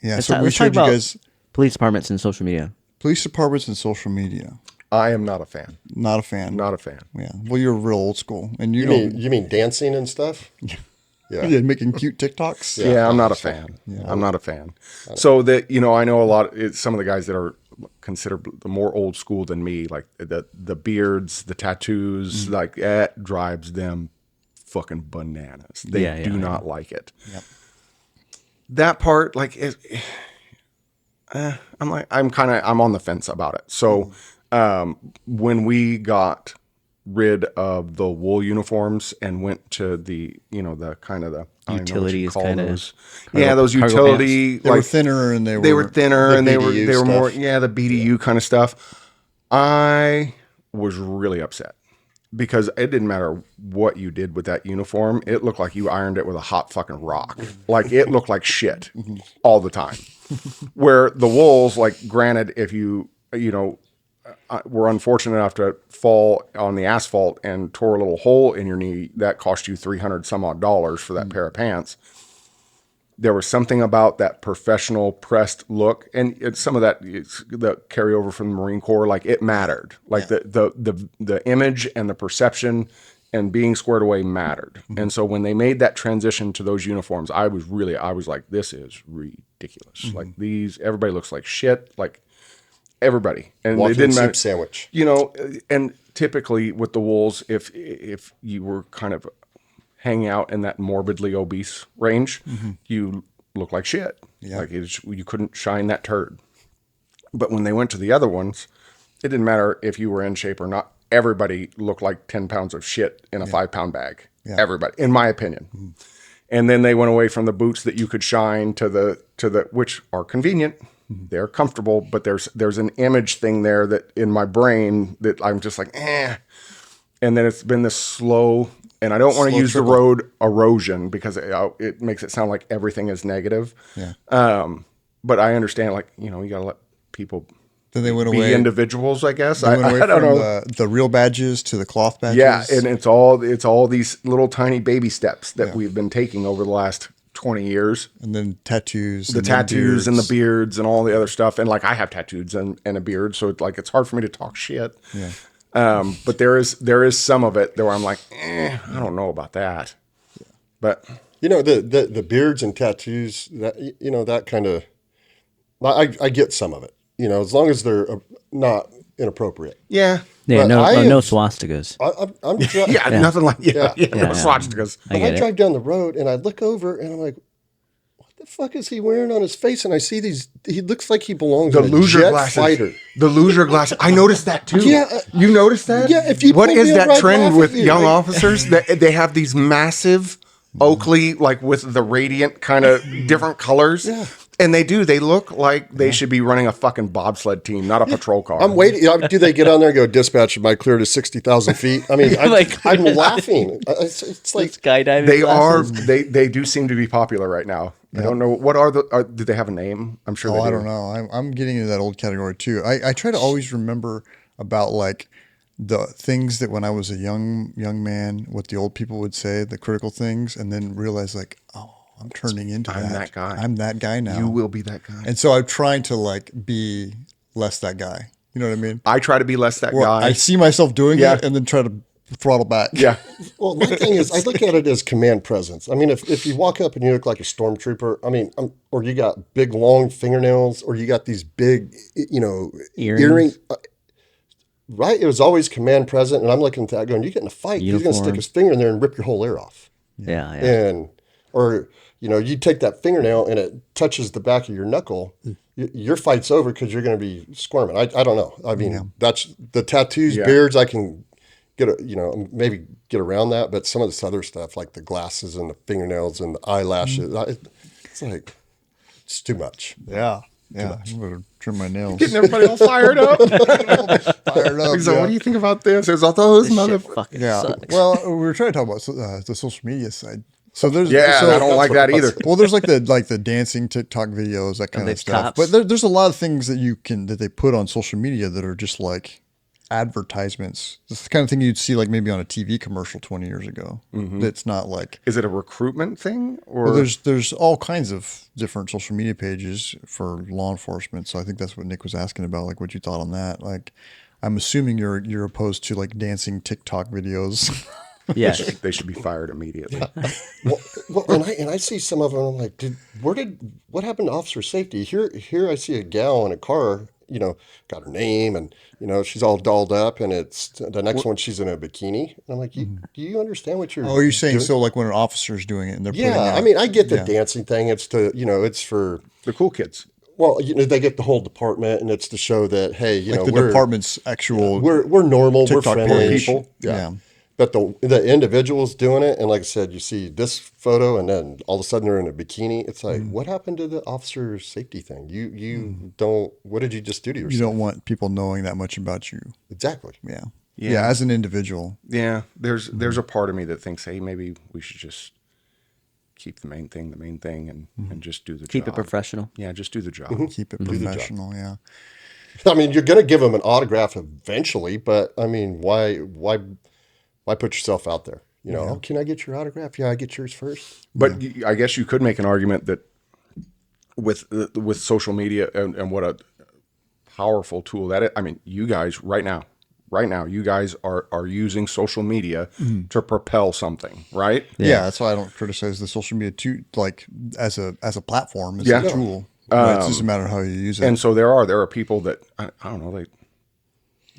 Yeah. Let's So talk- we let's talk showed you about guys police departments and social media. police departments and social media. I am not a fan. Not a fan. Not a fan. Yeah. Well, you're real old school, and you You don't. mean dancing and stuff? Yeah. Yeah, making cute TikToks. Yeah, I'm not a fan. I'm not a fan. So that I know a lot. Some of the guys that are considered the more old school than me, like the beards, the tattoos, like that drives them fucking bananas. They Yeah, do yeah, not like it. Yep. That part, like, I'm on the fence about it. So when we got rid of the wool uniforms and went to the the kind of the I don't know what you Utilities call kinda those. cargo- Those cargo utility They were thinner, and they were thinner and they were BDU more stuff. the BDU kind of stuff. I was really upset because it didn't matter what you did with that uniform. It looked like you ironed it with a hot fucking rock. Like it looked like shit all the time. Where the wolves, like, granted, if you were unfortunate enough to fall on the asphalt and tore a little hole in your knee, that cost you $300 some odd for that pair of pants. There was something about that professional pressed look, and some of that is the carryover from the Marine Corps. Like, it mattered. Like the image and the perception and being squared away mattered. And so when they made that transition to those uniforms, I was like, this is ridiculous. Like, everybody looks like shit. Like, everybody, and Walking it didn't matter. soup sandwich. And typically with the wolves, if you were kind of hanging out in that morbidly obese range, you look like shit. Like, you couldn't shine that turd. But when they went to the other ones, it didn't matter if you were in shape or not. Everybody looked like 10 pounds of shit in a 5-pound bag. Everybody, in my opinion. And then they went away from the boots that you could shine to the which are convenient. They're comfortable, but there's an image thing there that in my brain that I'm just like, eh. And then it's been this slow, and I don't want to use the road erosion because it makes it sound like everything is negative. But I understand, like, you got to let people Then they went be away. individuals, I guess. They went away I don't from know. the real badges to the cloth badges. Yeah, and it's all these little tiny baby steps that we've been taking over the last 20 years. And then tattoos. The tattoos and the beards and all the other stuff. And, like, I have tattoos and a beard, so it's hard for me to talk shit. Yeah. But there is some of it where I'm like, I don't know about that. Yeah. But the beards and tattoos, that that kind of, I get some of it. As long as they're not inappropriate. Yeah. Yeah, But no swastikas. I'm nothing like no swastikas. But I drive down the road and I look over and I'm like, what the fuck is he wearing on his face? And I see he looks like he belongs in a jet fighter. The loser glasses. I noticed that too. Yeah. You noticed that? Yeah, if you what pull is me that over, I'd trend laugh with at you. young officers? That they have these massive Oakley, like with the radiant kind of different colors. Yeah. And they look like they should be running a fucking bobsled team, not a patrol car. I'm waiting. Do they get on there and go, dispatch, am I clear to 60,000 feet? I mean, I'm laughing. It's like skydiving. They do seem to be popular right now. I don't know. Do they have a name? I'm sure they do. I don't know. I'm getting into that old category too. I try to always remember about, like, the things that when I was a young man, what the old people would say, the critical things, and then realize, like, oh, I'm turning into that. I'm that guy. I'm that guy now. You will be that guy. And so I'm trying to, like, be less that guy. You know what I mean? I try to be less that guy. I see myself doing it and then try to throttle back. Yeah. Well, my thing is, I look at it as command presence. I mean, if you walk up and you look like a stormtrooper, I mean, or you got big long fingernails, or you got these big, earring. Right? It was always command present, and I'm looking at that going, you get in a fight, he's going to stick his finger in there and rip your whole ear off. Yeah. Or you take that fingernail and it touches the back of your knuckle, your fight's over because you're going to be squirming. I don't know. I mean, that's the tattoos, beards. I can maybe get around that, but some of this other stuff, like the glasses and the fingernails and the eyelashes, it's too much. Yeah. Yeah. I'm going to trim my nails. Getting everybody all fired up. Fired up. So what do you think about this? It's all those Fucking Yeah. sucks. Well, we were trying to talk about the social media side. So there's I don't like that either. Well, there's like the dancing TikTok videos, that kind of stuff. cops. But there's a lot of things that they put on social media that are just like advertisements. It's the kind of thing you'd see like maybe on a TV commercial 20 years ago. That's not like. Is it a recruitment thing or? Well, there's all kinds of different social media pages for law enforcement. So I think that's what Nick was asking about, like what you thought on that. Like, I'm assuming you're opposed to like dancing TikTok videos. Yes. They should be fired immediately. Well, and I see some of them. I'm like, what happened to officer safety? Here I see a gal in a car, got her name and she's all dolled up, and it's the next one she's in a bikini. And I'm like, do you understand what you're? Oh, you're saying doing? so like when an officer's doing it and they're putting Yeah, out, I mean, I get the dancing thing. It's it's for The cool kids. Well, they get the whole department, and it's to show that hey, like the department's actual we're normal, TikTok we're friendly page. people. Yeah. But the individuals doing it, and like I said, you see this photo, and then all of a sudden they're in a bikini. It's like, what happened to the officer safety thing? You don't. What did you just do to yourself? You don't want people knowing that much about you. Exactly. Yeah. As an individual. Yeah, there's a part of me that thinks, hey, maybe we should just keep the main thing, and just do the Keep job. it professional. Yeah, just do the job. Keep it professional. Yeah. I mean, you're going to give them an autograph eventually, but I mean, why put yourself out there? You know, oh, can I get your autograph? Yeah, I get yours first. But I guess you could make an argument that with social media and what a powerful tool that is. I mean, you guys right now, you guys are using social media to propel something, right? Yeah, that's why I don't criticize the social media too, like as a platform, as a tool. But it's just a matter of how you use it. And so there are people that I don't know, they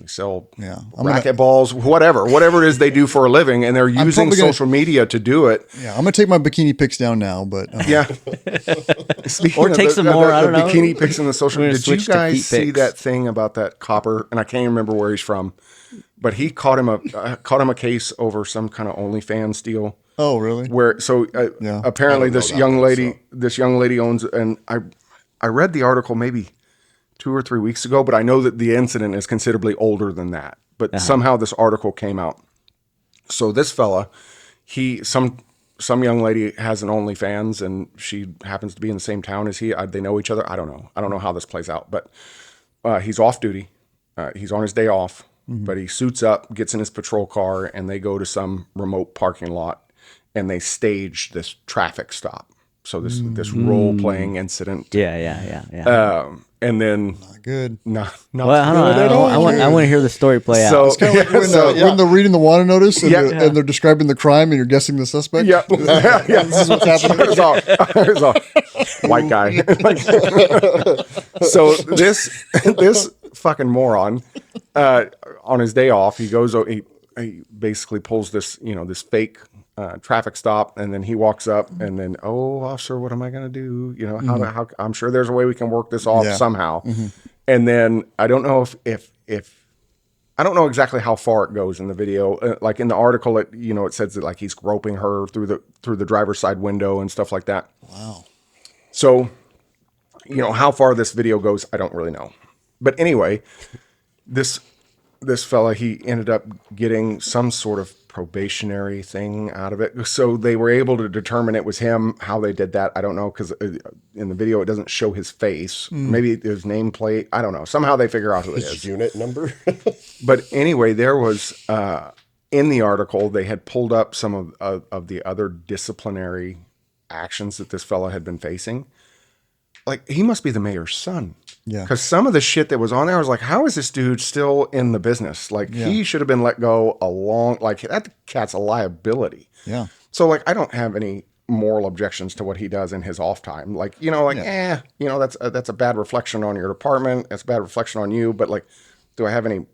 sell I'm balls, whatever it is they do for a living, and they're using social media to do it. Yeah, I'm gonna take my bikini pics down now, but Yeah. Or take some more, I don't know. Bikini pics in the social. We're gonna Did you switch to guys feet see pics. that thing about that copper? And I can't even remember where he's from, but he caught him a case over some kind of OnlyFans deal. oh really? Where apparently this young lady owns, and I read the article maybe 2 or 3 weeks ago, but I know that the incident is considerably older than that. But somehow this article came out. So this fella, some young lady has an OnlyFans, and she happens to be in the same town as he. They know each other. I don't know how this plays out, but he's off duty. He's on his day off, but he suits up, gets in his patrol car, and they go to some remote parking lot, and they stage this traffic stop. So this role playing incident. Yeah. And then Not good. not Well, I want to hear the story play out. So It's kind of like when they're reading the wanted notice and, and they're describing the crime and you're guessing the suspect. yeah, This is what's happening. There's a white guy. So this fucking moron on his day off, he goes. He basically pulls this fake traffic stop, and then he walks up, and then, oh, officer, what am I going to do? You know, how I'm sure there's a way we can work this off somehow. And then I don't know if I don't know exactly how far it goes in the video. Like in the article, it says that like he's groping her through the driver's side window and stuff like that. Wow. So, how far this video goes, I don't really know. But anyway, this fella, he ended up getting some sort of probationary thing out of it. So they were able to determine it was him. How they did that, I don't know, because in the video it doesn't show his face. Maybe his nameplate. I don't know. Somehow they figure out who it is. His unit number. But anyway, there was in the article they had pulled up some of the other disciplinary actions that this fella had been facing. Like, he must be the mayor's son. Yeah. Because some of the shit that was on there, I was like, how is this dude still in the business? Like, he should have been let go that cat's a liability. Yeah. So, like, I don't have any moral objections to what he does in his off time. Like, that's a bad reflection on your department. It's a bad reflection on you. But, like, do I have any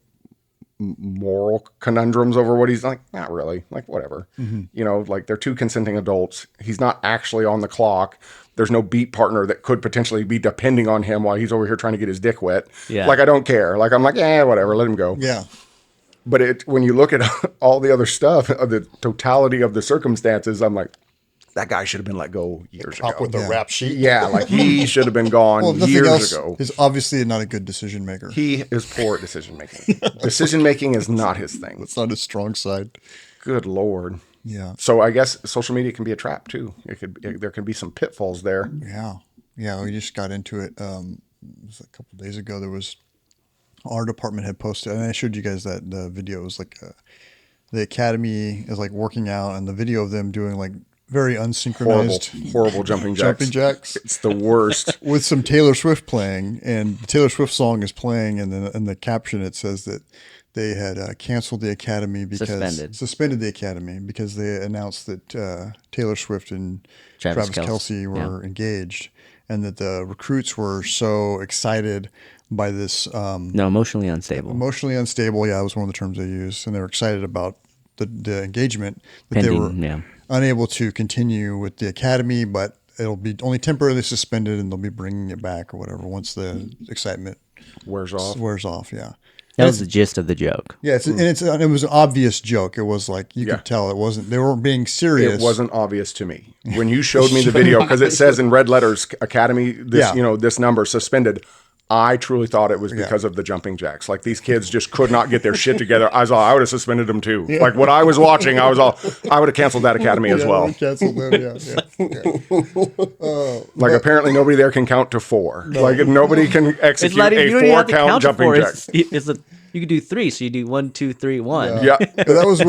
moral conundrums over what he's like? Not really. Like, whatever. Like, they're two consenting adults. He's not actually on the clock. There's no beat partner that could potentially be depending on him while he's over here trying to get his dick wet. Yeah. Like, I don't care. Like, I'm like, whatever, let him go. Yeah. But when you look at all the other stuff, the totality of the circumstances, I'm like, that guy should have been let go years ago. Pop with the rap sheet. Yeah, like he should have been gone Well, if nothing years else, ago. he's obviously not a good decision maker. He is poor at decision making. Decision making is not his thing. It's not his strong side. Good Lord. Yeah. So I guess social media can be a trap too. There can be some pitfalls there. Yeah. Yeah. We just got into it. It was a couple of days ago. There was our department had posted, and I showed you guys that the video. It was like the academy is like working out, and the video of them doing like very unsynchronized, Horrible jumping jacks. It's the worst. With some Taylor Swift playing, and the Taylor Swift song is playing, and then in the caption it says that they had canceled the academy because suspended the academy because they announced that Taylor Swift and Travis Kelce were engaged, and that the recruits were so excited by this. Emotionally unstable. Emotionally unstable. Yeah, that was one of the terms they used, and they were excited about the engagement that Pending, they were unable to continue with the academy, but it'll be only temporarily suspended, and they'll be bringing it back or whatever once the excitement wears off. Yeah. That was the gist of the joke. Yeah, it was an obvious joke. It was like you could tell it wasn't. They weren't being serious. It wasn't obvious to me when you showed me the video because it says in red letters, "Academy." This number suspended. I truly thought it was because of the jumping jacks. Like these kids just could not get their shit together. I would have suspended them too. Like what I was watching, I would have canceled that academy as well. Canceled them. Like apparently nobody there can count to 4. Like nobody can It's execute not even, you a don't even 4 have to count count to jumping 4. jack. You could do 3, so you do 1, 2, 3, 1. Yeah. And that was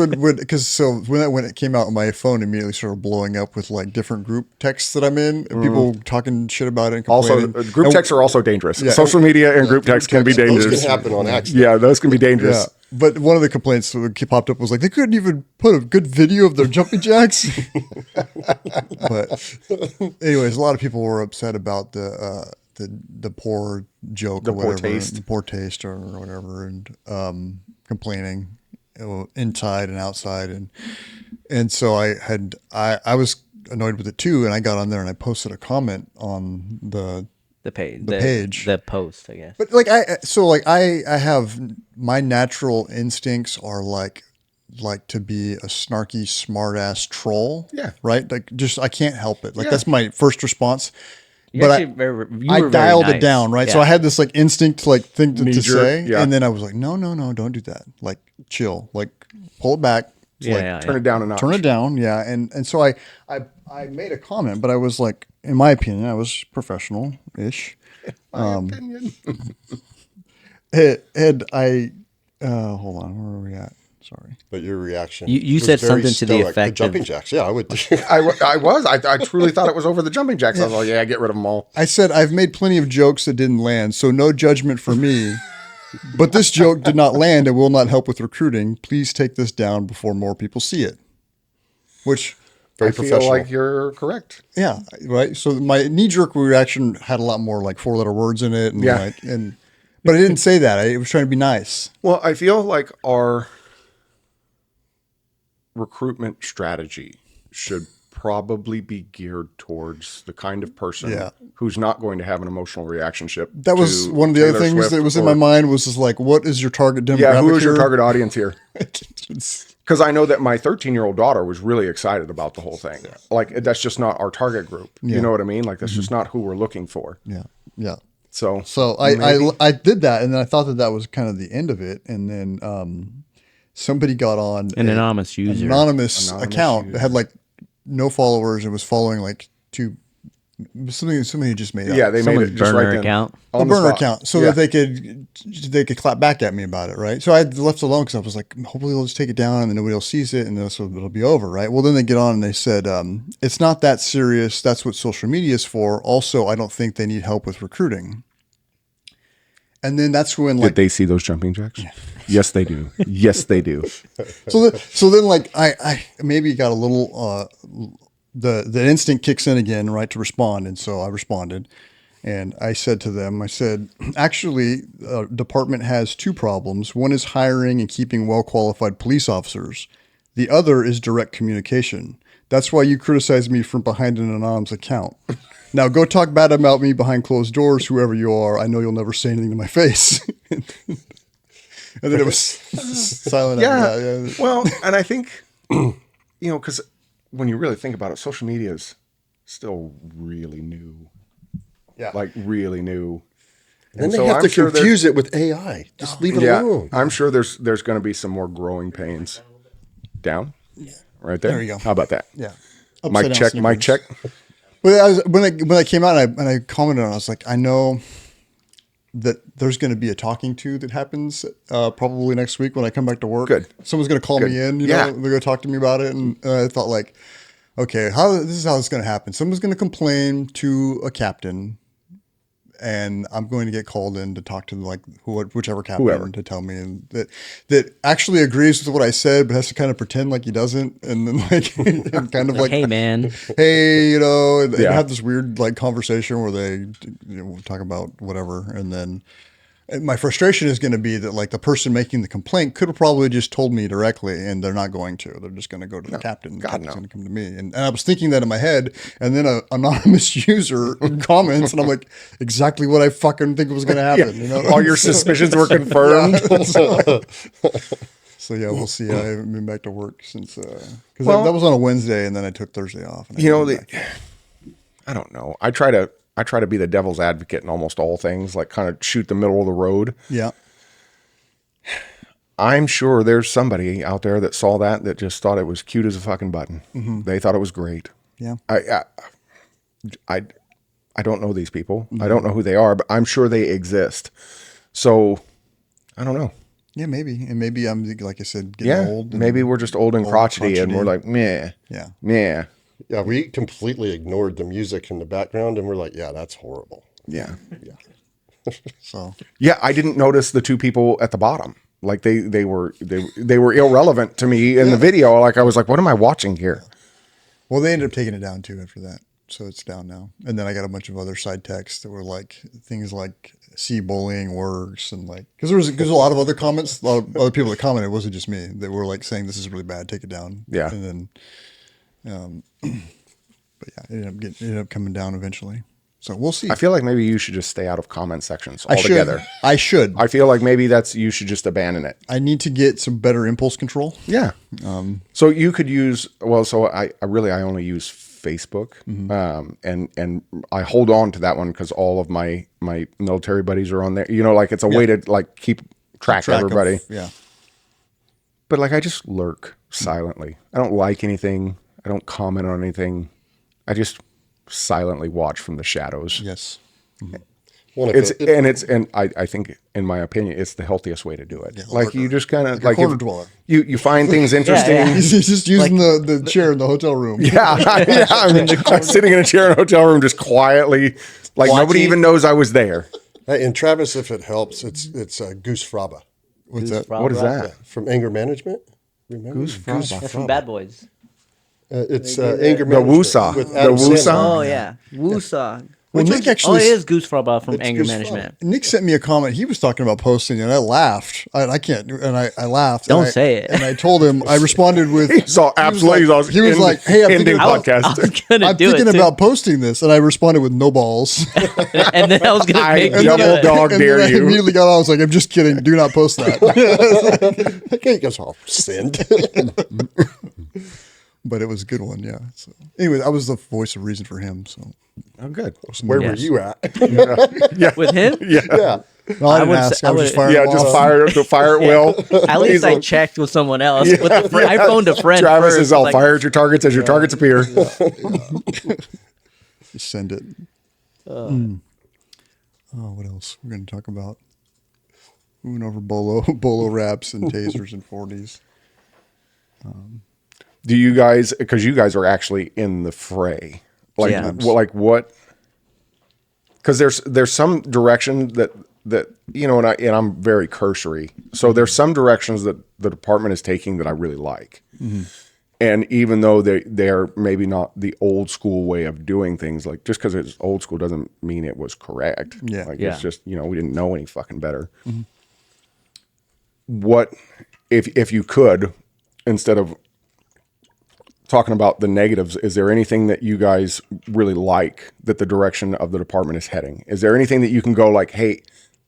when it came out, my phone immediately started blowing up with like different group texts that I'm in, and people talking shit about it. And Also, complaining. group texts are also dangerous. Social media and group texts can be dangerous. Those can happen on accident. Yeah, those can be dangerous. Yeah. But one of the complaints that popped up was like they couldn't even put a good video of their jumping jacks. But anyways, a lot of people were upset about the poor joke, or whatever, the poor taste, or whatever, and complaining, inside and outside, and so I was annoyed with it too, and I got on there and I posted a comment on the page, the post, I guess. But like I have my natural instincts are like to be a snarky, smart ass troll. Yeah. Right. Like just I can't help it. Like that's my first response. You But were dialed very it down, nice. right? Yeah. So I had this like instinct to like think to Knee-jerk, say, yeah. and then I was like, no, don't do that. Like chill, like pull it back, Turn it down a notch. turn it down, yeah. And so I made a comment, but I was like, in my opinion, I was professional-ish. Opinion. And I hold on, where are we at? Sorry. But your reaction. You was said very something to the stoic. effect The jumping of- jacks. Yeah, I would. I truly thought it was over the jumping jacks. I was like, yeah, get rid of them all. I said, I've made plenty of jokes that didn't land, so no judgment for me. But this joke did not land and will not help with recruiting. Please take this down before more people see it. Which, Very I feel professional. like you're correct. yeah, right. So my knee-jerk reaction had a lot more like 4-letter words in it, and Yeah. but I didn't say that. I was trying to be nice. Well, I feel like our recruitment strategy should probably be geared towards the kind of person Yeah. who's not going to have an emotional reactionship. That was to one of the other Taylor things Swift that was in or- my mind was just like, what is your target demographic? Yeah, who is your here? target audience here? Because I know that my 13-year-old daughter was really excited about the whole thing. Like, that's just not our target group. You know what I mean? Like, that's just not who we're looking for. Yeah, yeah. So I did that, and then I thought that was kind of the end of it, and then somebody got on An anonymous user. anonymous account that had like no followers and was following like somebody just made up. yeah, they made Someone's it just burner right then. account. a On the burner spot. account so Yeah. that they could clap back at me about it, right? So I left it alone because I was like, hopefully they'll just take it down and then nobody else sees it and then it'll be over, right? Well, then they get on and they said, it's not that serious. That's what social media is for. Also, I don't think they need help with recruiting. And then that's when like Did they see those jumping jacks? Yes, they do. Yes, they do. so then like I maybe got a little the instinct kicks in again, right, to respond, and so I responded, and I said to them, I said, actually, department has 2 problems. One is hiring and keeping well qualified police officers. The other is direct communication. That's why you criticize me from behind an anonymous account. Now go talk bad about me behind closed doors, whoever you are. I know you'll never say anything to my face. And then it was silent. Yeah. After that. Yeah. Well, and I think, because when you really think about it, social media is still really new. Yeah. Like really new. Then so they have I'm to sure there's- confuse it with AI. Just leave it Yeah, alone. I'm sure there's going to be some more growing pains. Down? Yeah. Right there. There you go. How about that? Yeah. Mic Upside check, down mic check. Snickers. But when I came out and I commented on it, I was like, I know that there's going to be a talking to that happens probably next week when I come back to work. Good. Someone's going to call me in, Yeah. they're going to talk to me about it. And I thought like, okay, this is how it's going to happen. Someone's going to complain to a captain and I'm going to get called in to talk to like whichever captain Whoever. to tell me that actually agrees with what I said, but has to kind of pretend like he doesn't. And then like, and kind of like, Hey, man. hey, and Yeah. have this weird like conversation where they talk about whatever, and then and my frustration is going to be that like the person making the complaint could have probably just told me directly, and they're not going to. They're just going to go to the captain. The God, captain's no. going to come to me, and I was thinking that in my head, and then an anonymous user comments, and I'm like, exactly what I fucking think was going to happen. All your suspicions were confirmed. So yeah, we'll see. I haven't been back to work since because Well- that was on a Wednesday, and then I took Thursday off. And I You know, came back. I don't know. I try I try to be the devil's advocate in almost all things, like kind of shoot the middle of the road. Yeah. I'm sure there's somebody out there that saw that just thought it was cute as a fucking button. They thought it was great. Yeah. I don't know these people. I don't know who they are, but I'm sure they exist. So I don't know. Yeah, maybe. And maybe I'm, like I said, getting old. And maybe we're just old and crotchety, and we're like, meh. Yeah. Yeah. Yeah, we completely ignored the music in the background, and we're like, yeah, that's horrible. Yeah. Yeah. So, Yeah, I didn't notice the two people at the bottom. Like they were irrelevant to me in the video. Like I was like, what am I watching here? well, they ended up taking it down too after that. So it's down now. And then I got a bunch of other side texts that were like things like "see bullying works" and like because there's a lot of other comments, a lot of other people that commented. It wasn't just me. They were like saying this is really bad, take it down. Yeah. And then, but yeah, it ended up coming down eventually. So we'll see. I feel like maybe you should just stay out of comment sections I should. altogether. I should. I feel like maybe you should just abandon it. I need to get some better impulse control. Yeah. So you could use, so I only use Facebook. And I hold on to that one because all of my military buddies are on there. You know, like it's a way to like keep track of everybody. Yeah. But like I just lurk silently. I don't like anything. I don't comment on anything. I just silently watch from the shadows. Yes. Well, I think in my opinion it's the healthiest way to do it. Yeah, like you just kind of like corner dweller. You find things interesting. yeah. He's just using the chair in the hotel room. Yeah, I mean, I'm sitting in a chair in a hotel room just quietly, like nobody even knows I was there. Hey, and Travis, if it helps, it's Goose Fraba What's that? What is that? from Anger Management. Remember? Goose Fraba. That's from Bad Boys. It's Anger The Management. Woosah. with The Adam Woosah? Sandler. Oh yeah, Woosah. Well, Nick Oh, actually it is Goose Fraba from It's Anger Goose Management. Nick sent me a comment. He was talking about posting, and I laughed. I can't, and I laughed. Don't and say it. And I told him. I responded with. He was like, "Hey, I'm ending thinking about, podcast. I was gonna I'm do thinking it too. about posting this," and I responded with "no balls." and then I was gonna I make you double do it. dog and dare then I you. immediately got on. I was like, "I'm just kidding. Do not post that." Okay, he goes, oh, send. But it was a good one, yeah. So anyway, I was the voice of reason for him. So Oh, good. Where were Yes. you at? With him, yeah. no, I didn't would ask. say- I I was would- just firing Yeah, them just off. fire it well. at least He's I like, checked with someone else. With the I phoned a friend. Travis first, is all like, fire at your targets as your targets appear. Just send it. Oh, what else? We're going to talk about. We went over bolo wraps and tasers and 40s. Do you guys, because you guys are actually in the fray, like, Yeah. what? Because there's some direction that you know, and I'm very cursory. So there's some directions that the department is taking that I really like, and even though they're maybe not the old school way of doing things, like just because it's old school doesn't mean it was correct. Yeah. like Yeah. it's just, you know, we didn't know any fucking better. What if you could, instead of talking about the negatives, is there anything that you guys really like that the direction of the department is heading? Is there anything that you can go like, hey,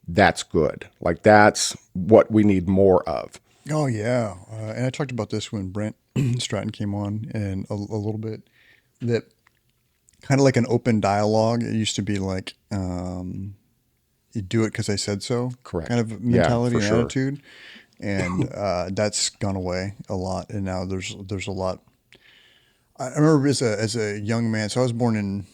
that's good, like that's what we need more of? Oh, yeah. And I talked about this when Brent Stratton came on, and a little bit that kind of like an open dialogue. It used to be like, you do it because I said so. Correct. Kind of Yeah, mentality for and sure. attitude. And that's gone away a lot. And now there's a lot. I remember as a young man, so I was born in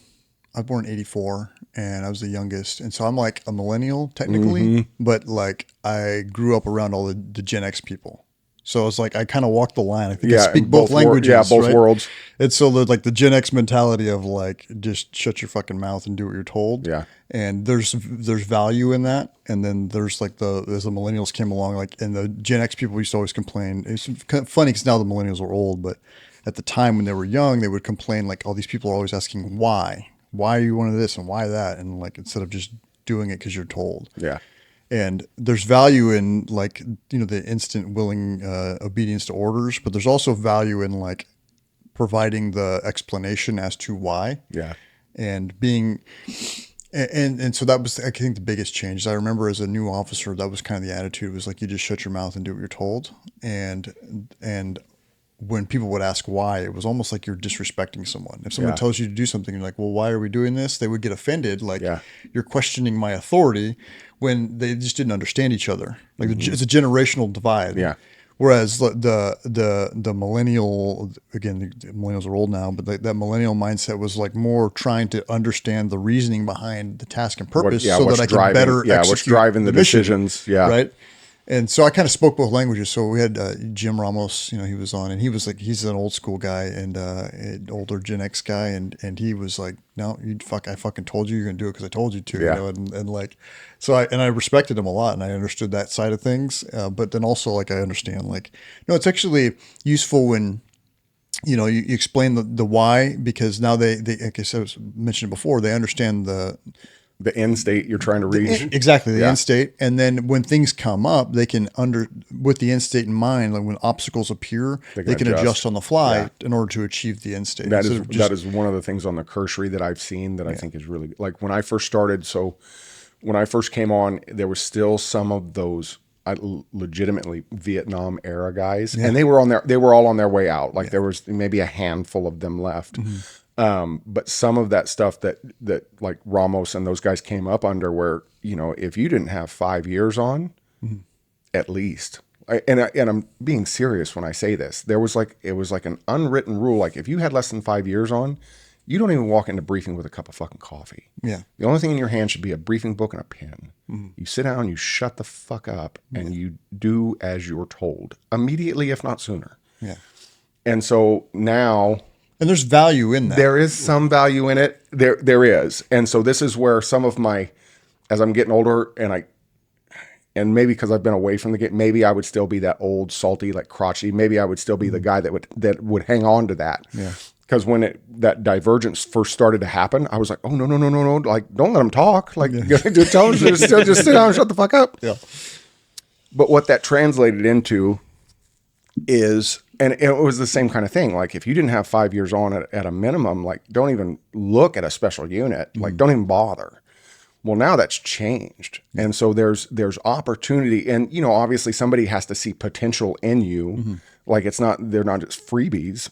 84, and I was the youngest. And so I'm like a millennial technically, but like I grew up around all the Gen X people. So it's like I kind of walk the line. I think I speak both languages. both right? worlds. And so like the Gen X mentality of like just shut your fucking mouth and do what you're told. Yeah. And there's value in that. And then there's like as the millennials came along, like, and the Gen X people used to always complain. It's kind of funny because now the millennials are old, but at the time when they were young, they would complain like, all these people are always asking why are you one of this and why that, and like instead of just doing it because you're told. Yeah. And there's value in like, you know, the instant willing obedience to orders, but there's also value in like providing the explanation as to why. Yeah. And being, and so that was, I think, the biggest change. I remember as a new officer, that was kind of the attitude, was like, you just shut your mouth and do what you're told. And when people would ask why, it was almost like you're disrespecting someone. If someone Yeah. tells you to do something, you're like, well, why are we doing this? They would get offended. Like Yeah. you're questioning my authority when they just didn't understand each other. Like it's a generational divide. Yeah. Whereas the millennial, again, the millennials are old now, but that millennial mindset was like more trying to understand the reasoning behind the task and purpose so what's that I could driving, better execute what's driving the mission, decisions. Yeah. right. And so I kind of spoke both languages. So we had Jim Ramos, he was on, and he was like, he's an old school guy and an older Gen X guy, and he was like, no, I fucking told you you're gonna do it because I told you to, Yeah. and like, so I respected him a lot, and I understood that side of things. But then also like I understand like, no, it's actually useful when you explain the why, because now they like I said, mentioned before, they understand the end state you're trying to reach. Exactly, the Yeah. end state. And then when things come up, they can with the end state in mind, like when obstacles appear, they can adjust on the fly Yeah. in order to achieve the end state. That Instead is of just- that is one of the things on the cursory that I've seen that I think is really, like when I first started. So when I first came on, there was still some of those legitimately Vietnam era guys, and they were all on their way out. Like there was maybe a handful of them left. But some of that stuff that like Ramos and those guys came up under, where, if you didn't have 5 years on, at least, and I'm being serious when I say this, it was like an unwritten rule. Like if you had less than 5 years on, you don't even walk into briefing with a cup of fucking coffee. Yeah. The only thing in your hand should be a briefing book and a pen. You sit down, you shut the fuck up, and you do as you're told immediately, if not sooner. yeah. And so now, And there's value in that. there is some value in it. There is. And so this is where some of my, as I'm getting older, and maybe because I've been away from the game, maybe I would still be that old salty, like crotchety. Maybe I would still be the guy that would hang on to that. Yeah. Because when that divergence first started to happen, I was like, oh, no. Like, don't let them talk. Like, just tell them to just sit down and shut the fuck up. Yeah. But what that translated into is, and it was the same kind of thing. Like if you didn't have 5 years on at a minimum, like don't even look at a special unit, like don't even bother. Well, now that's changed. And so there's opportunity, and obviously somebody has to see potential in you. Like they're not just freebies,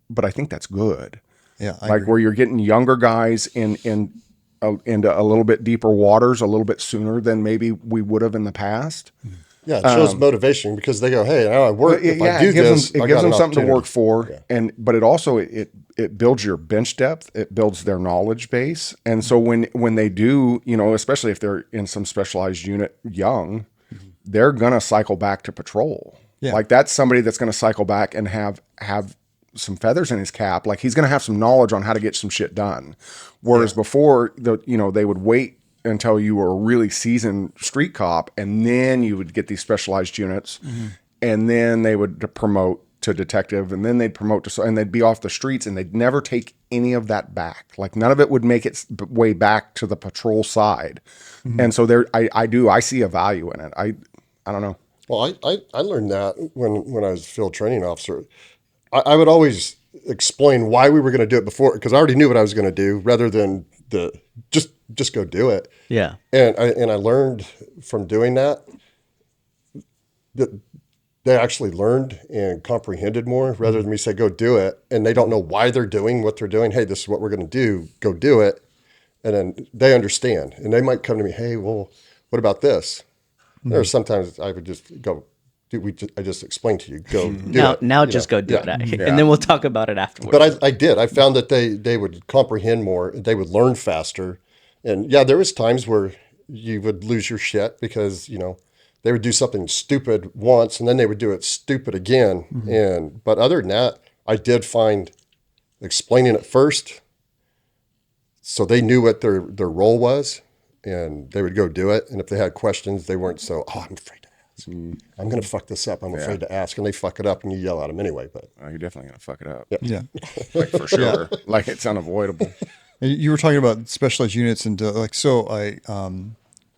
but I think that's good. Yeah. I Like agree. where you're getting younger guys into a little bit deeper waters a little bit sooner than maybe we would have in the past. Yeah, it shows motivation because they go, "Hey, now I work. If I do it gives this, them, I it gives got them an something to work opportunity." for, but it also it builds your bench depth. It builds their knowledge base, and so when they do, especially if they're in some specialized unit young, they're gonna cycle back to patrol. Yeah. Like that's somebody that's gonna cycle back and have some feathers in his cap. Like he's gonna have some knowledge on how to get some shit done. Whereas before, they would wait until you were a really seasoned street cop, and then you would get these specialized units, and then they would promote to detective, and then they'd promote to, and they'd be off the streets, and they'd never take any of that back. Like none of it would make its way back to the patrol side. And so I see a value in it. I don't know. Well, I learned that when I was field training officer. I would always explain why we were going to do it before, because I already knew what I was going to do, rather than just go do it. Yeah. And I learned from doing that they actually learned and comprehended more, rather than me say, go do it. And they don't know why they're doing what they're doing. Hey, this is what we're going to do. Go do it. And then they understand, and they might come to me, hey, well, what about this? Or sometimes I would just go, I just explained to you, go do it. Now just go do it. And then we'll talk about it afterwards. But I did. I found that they would comprehend more. They would learn faster. And yeah, there was times where you would lose your shit because, they would do something stupid once and then they would do it stupid again. But other than that, I did find explaining it first so they knew what their role was, and they would go do it. And if they had questions, they weren't so, I'm afraid to ask. I'm going to fuck this up. I'm afraid to ask. And they fuck it up and you yell at them anyway. But You're definitely going to fuck it up. Yeah. Like for sure. Like it's unavoidable. And you were talking about specialized units, and so I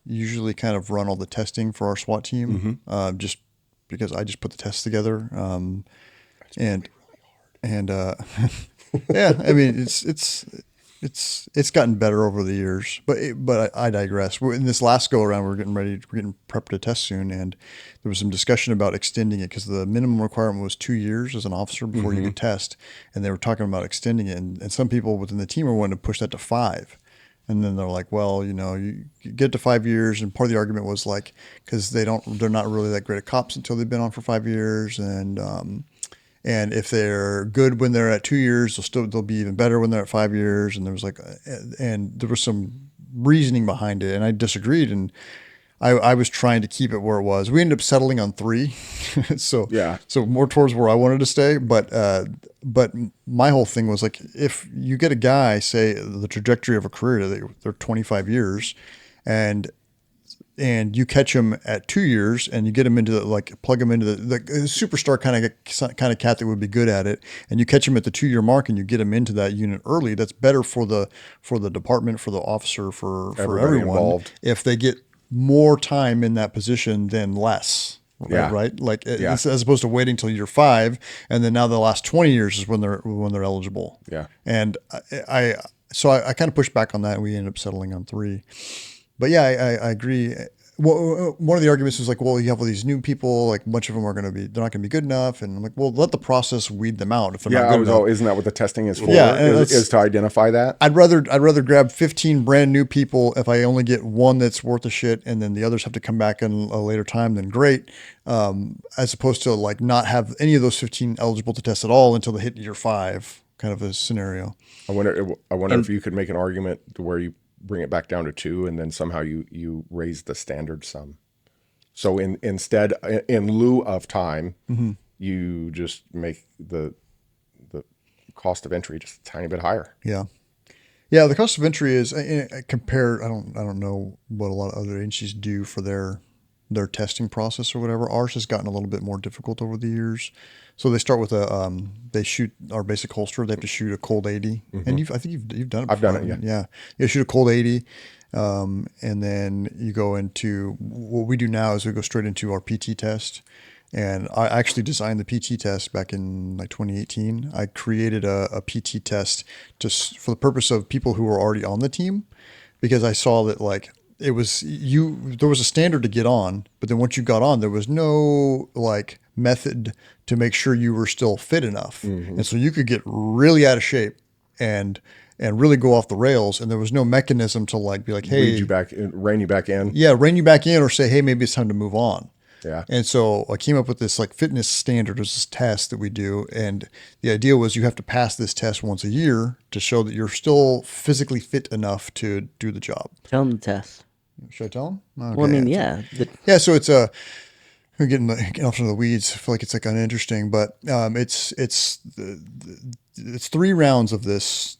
usually kind of run all the testing for our SWAT team, just because I just put the tests together. And yeah, I mean, it's gotten better over the years, but I digress. In this last go around, we're getting prepped to test soon, and there was some discussion about extending it because the minimum requirement was 2 years as an officer before you could test, and they were talking about extending it, and some people within the team are wanting to push that to 5. And then they're like, well, you get to 5 years, and part of the argument was like, because they're not really that great at cops until they've been on for 5 years, and if they're good when they're at 2 years, they'll be even better when they're at 5 years. And there was there was some reasoning behind it, and I disagreed, and I was trying to keep it where it was. We ended up settling on 3, so more towards where I wanted to stay. But my whole thing was like, if you get a guy, say the trajectory of a career, they're 25 years, and you catch him at 2 years, and you get him into plug him into the superstar kind of cat that would be good at it, and you catch him at the 2 year mark, and you get him into that unit early. That's better for the department, for the officer, for everyone involved. If they get more time in that position than less. Right. Like as opposed to waiting till you're 5, and then now the last 20 years is when they're eligible. Yeah. And I kind of pushed back on that, and we ended up settling on 3. But yeah, I agree. Well, one of the arguments was like, well, you have all these new people, like a bunch of them they're not going to be good enough. And I'm like, well, let the process weed them out. If they're not good enough. Isn't that what the testing is for? Yeah, is to identify that. I'd rather grab 15 brand new people if I only get one that's worth a shit, and then the others have to come back in a later time. Then great, as opposed to like not have any of those 15 eligible to test at all until they hit year 5, kind of a scenario. I wonder if you could make an argument to where you bring it back down to 2, and then somehow you raise the standard some. So instead, in lieu of time, you just make the cost of entry just a tiny bit higher. Yeah. Yeah. The cost of entry is compared. I don't know what a lot of other agencies do for their testing process or whatever. Ours has gotten a little bit more difficult over the years. So they start with they shoot our basic holster. They have to shoot a cold 80, and I think you've done it before. I've done it. Yeah. Yeah. You shoot a cold 80, and then you go into what we do now is we go straight into our PT test. And I actually designed the PT test back in like 2018. I created a PT test just for the purpose of people who were already on the team, because I saw that like there was a standard to get on, but then once you got on, there was no like method to make sure you were still fit enough. And so you could get really out of shape and really go off the rails. And there was no mechanism to like be like, hey, rein you back in. Yeah. Rein you back in, or say, hey, maybe it's time to move on. Yeah. And so I came up with this like fitness standard as this test that we do. And the idea was you have to pass this test once a year to show that you're still physically fit enough to do the job. Tell them the test. Should I tell them? Okay. Well, I mean, yeah. Yeah. So it's we're getting off into the weeds. I feel like it's like uninteresting, but it's 3 rounds of this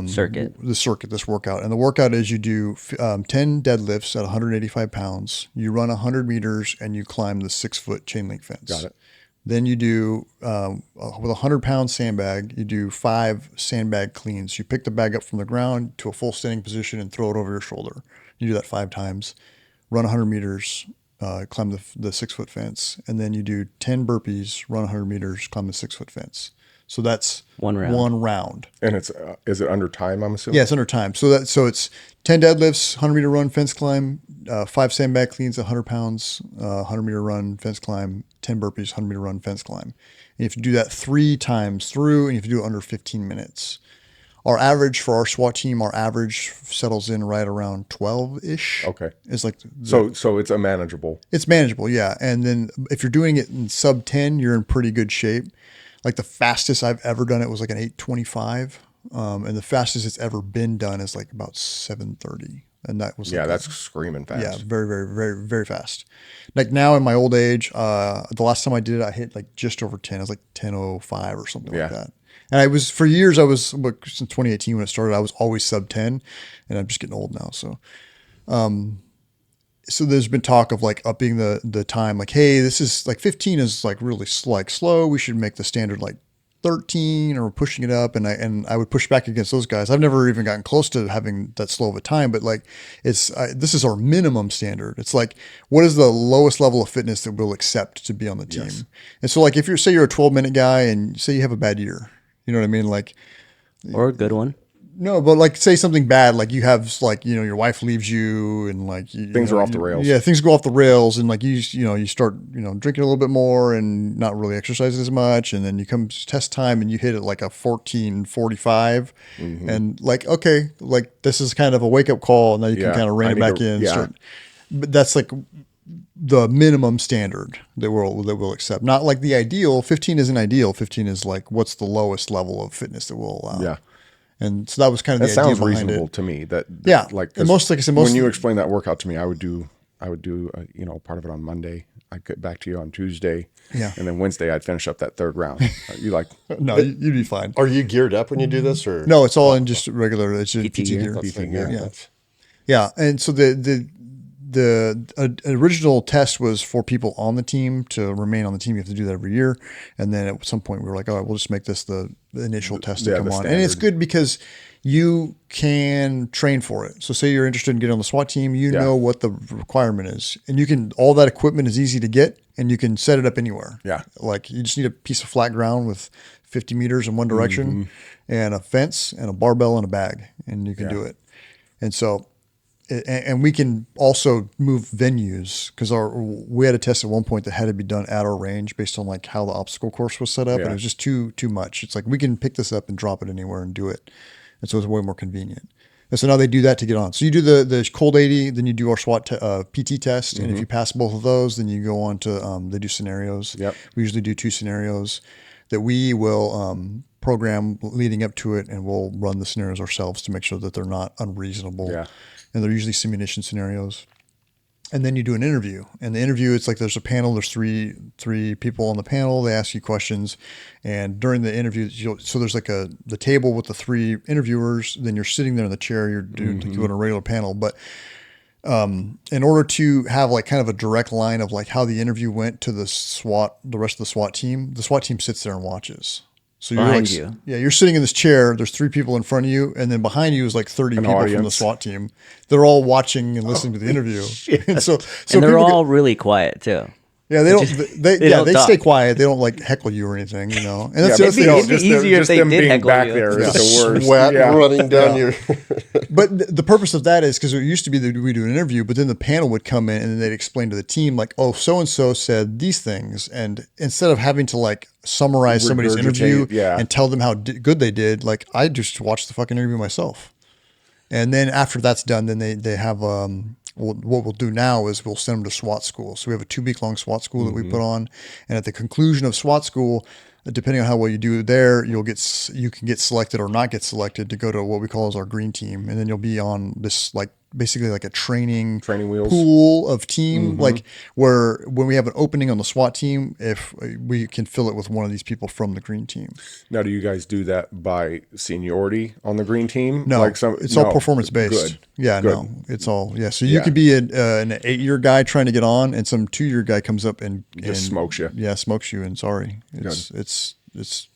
circuit, this workout. And the workout is you do 10 deadlifts at 185 pounds. You run 100 meters and you climb the 6-foot chain link fence. Got it. Then you do, with a 100-pound sandbag, you do 5 sandbag cleans. You pick the bag up from the ground to a full standing position and throw it over your shoulder. You do that 5 times, run 100 meters, climb the 6-foot fence. And then you do 10 burpees, run 100 meters, climb the 6-foot fence. So that's one round. And it's is it under time, I'm assuming? Yeah, it's under time. So it's 10 deadlifts, 100-meter run, fence climb, 5 sandbag cleans, 100 pounds, 100-meter run, fence climb, 10 burpees, 100-meter run, fence climb. And if you do that 3 times through, and if you do it under 15 minutes. Our average for our SWAT team, settles in right around 12-ish. Okay. It's like so it's a manageable. It's manageable, yeah. And then if you're doing it in sub 10, you're in pretty good shape. Like the fastest I've ever done it was like an 8:25, and the fastest it's ever been done is like about 7:30, and that was that's screaming fast. Yeah, very, very, very, very fast. Like now in my old age, the last time I did it, I hit like just over 10. It was like 10:05 or something like that. And since 2018 when it started, I was always sub 10, and I'm just getting old now. So there's been talk of like upping the time, like, hey, this is like 15 is like really slow. We should make the standard like 13 or pushing it up. And I would push back against those guys. I've never even gotten close to having that slow of a time, but like this is our minimum standard. It's like, what is the lowest level of fitness that we'll accept to be on the team? Yes. And so like, if you're a 12-minute guy and say you have a bad year, you know what I mean? Like, or a good one. No, but like say something bad, like you have like, your wife leaves you and like Things are off the rails. Yeah, things go off the rails and like you start, drinking a little bit more and not really exercising as much. And then you come to test time and you hit it like a 14:45 and like, okay, like this is kind of a wake up call. And now you can kind of rein it back in. But that's like the minimum standard that we'll accept. Not like the ideal. 15 isn't ideal. 15 is like, what's the lowest level of fitness that we'll allow. Yeah. And so that was kind of That the idea sounds behind reasonable it. to me. That Like and most, like I said, when you explain that workout to me, I would do part of it on Monday. I'd get back to you on Tuesday. Yeah. And then Wednesday I'd finish up that third round. You like? No, you'd be fine. Are you geared up when you do this, or No, it's all in just regular. It's just PT gear. PT gear. Yeah. Yeah, and so the original test was for people on the team to remain on the team. You have to do that every year. And then at some point we were like, all right, we'll just make this the initial test to come on. And it's good because you can train for it. So say you're interested in getting on the SWAT team, you know what the requirement is. And all that equipment is easy to get and you can set it up anywhere. Yeah. Like you just need a piece of flat ground with 50 meters in one direction and a fence and a barbell and a bag and you can do it. And so and we can also move venues because we had a test at one point that had to be done at our range based on like how the obstacle course was set up, and it was just too much. It's like we can pick this up and drop it anywhere and do it, and so it's way more convenient. And so now they do that to get on. So you do the cold 80, then you do our SWAT PT test, and if you pass both of those, then you go on to they do scenarios. Yep. We usually do 2 scenarios that we will program leading up to it, and we'll run the scenarios ourselves to make sure that they're not unreasonable. Yeah. And they're usually simulation scenarios. And then you do an interview. And the interview, it's like there's a panel. There's three people on the panel. They ask you questions. And during the interview, so there's like the table with the 3 interviewers. Then you're sitting there in the chair. You're doing a regular panel. But in order to have like kind of a direct line of like how the interview went to the rest of the SWAT team sits there and watches. So you're Behind you. Yeah, you're sitting in this chair. There's 3 people in front of you, and then behind you is like 30 people from the SWAT team. They're all watching and listening to the interview. And so and they're all really quiet too. Yeah, they don't. They talk. stay quiet. They don't like heckle you or anything, And that's the other thing. It'd be easier if they them did being heckle back you. there is the worst. sweat running down your? But the purpose of that is because it used to be that we do an interview, but then the panel would come in and then they'd explain to the team like, oh, so and so said these things, and instead of having to like summarize somebody's interview and tell them how good they did, like I just watched the fucking interview myself. And then after that's done, then they have what we'll do now is we'll send them to SWAT school. So we have a 2-week-long SWAT school that we put on, and at the conclusion of SWAT school, depending on how well you do there, you can get selected or not get selected to go to what we call as our green team, and then you'll be on this like basically like a training wheels pool of team, like where when we have an opening on the SWAT team, if we can fill it with one of these people from the green team. Now, do you guys do that by seniority on the green team? No, it's all performance based. Good. Yeah, Good. no, it's all So you could be an 8-year guy trying to get on, and some 2-year guy comes up and Just smokes you. Yeah, smokes you. And sorry, it's.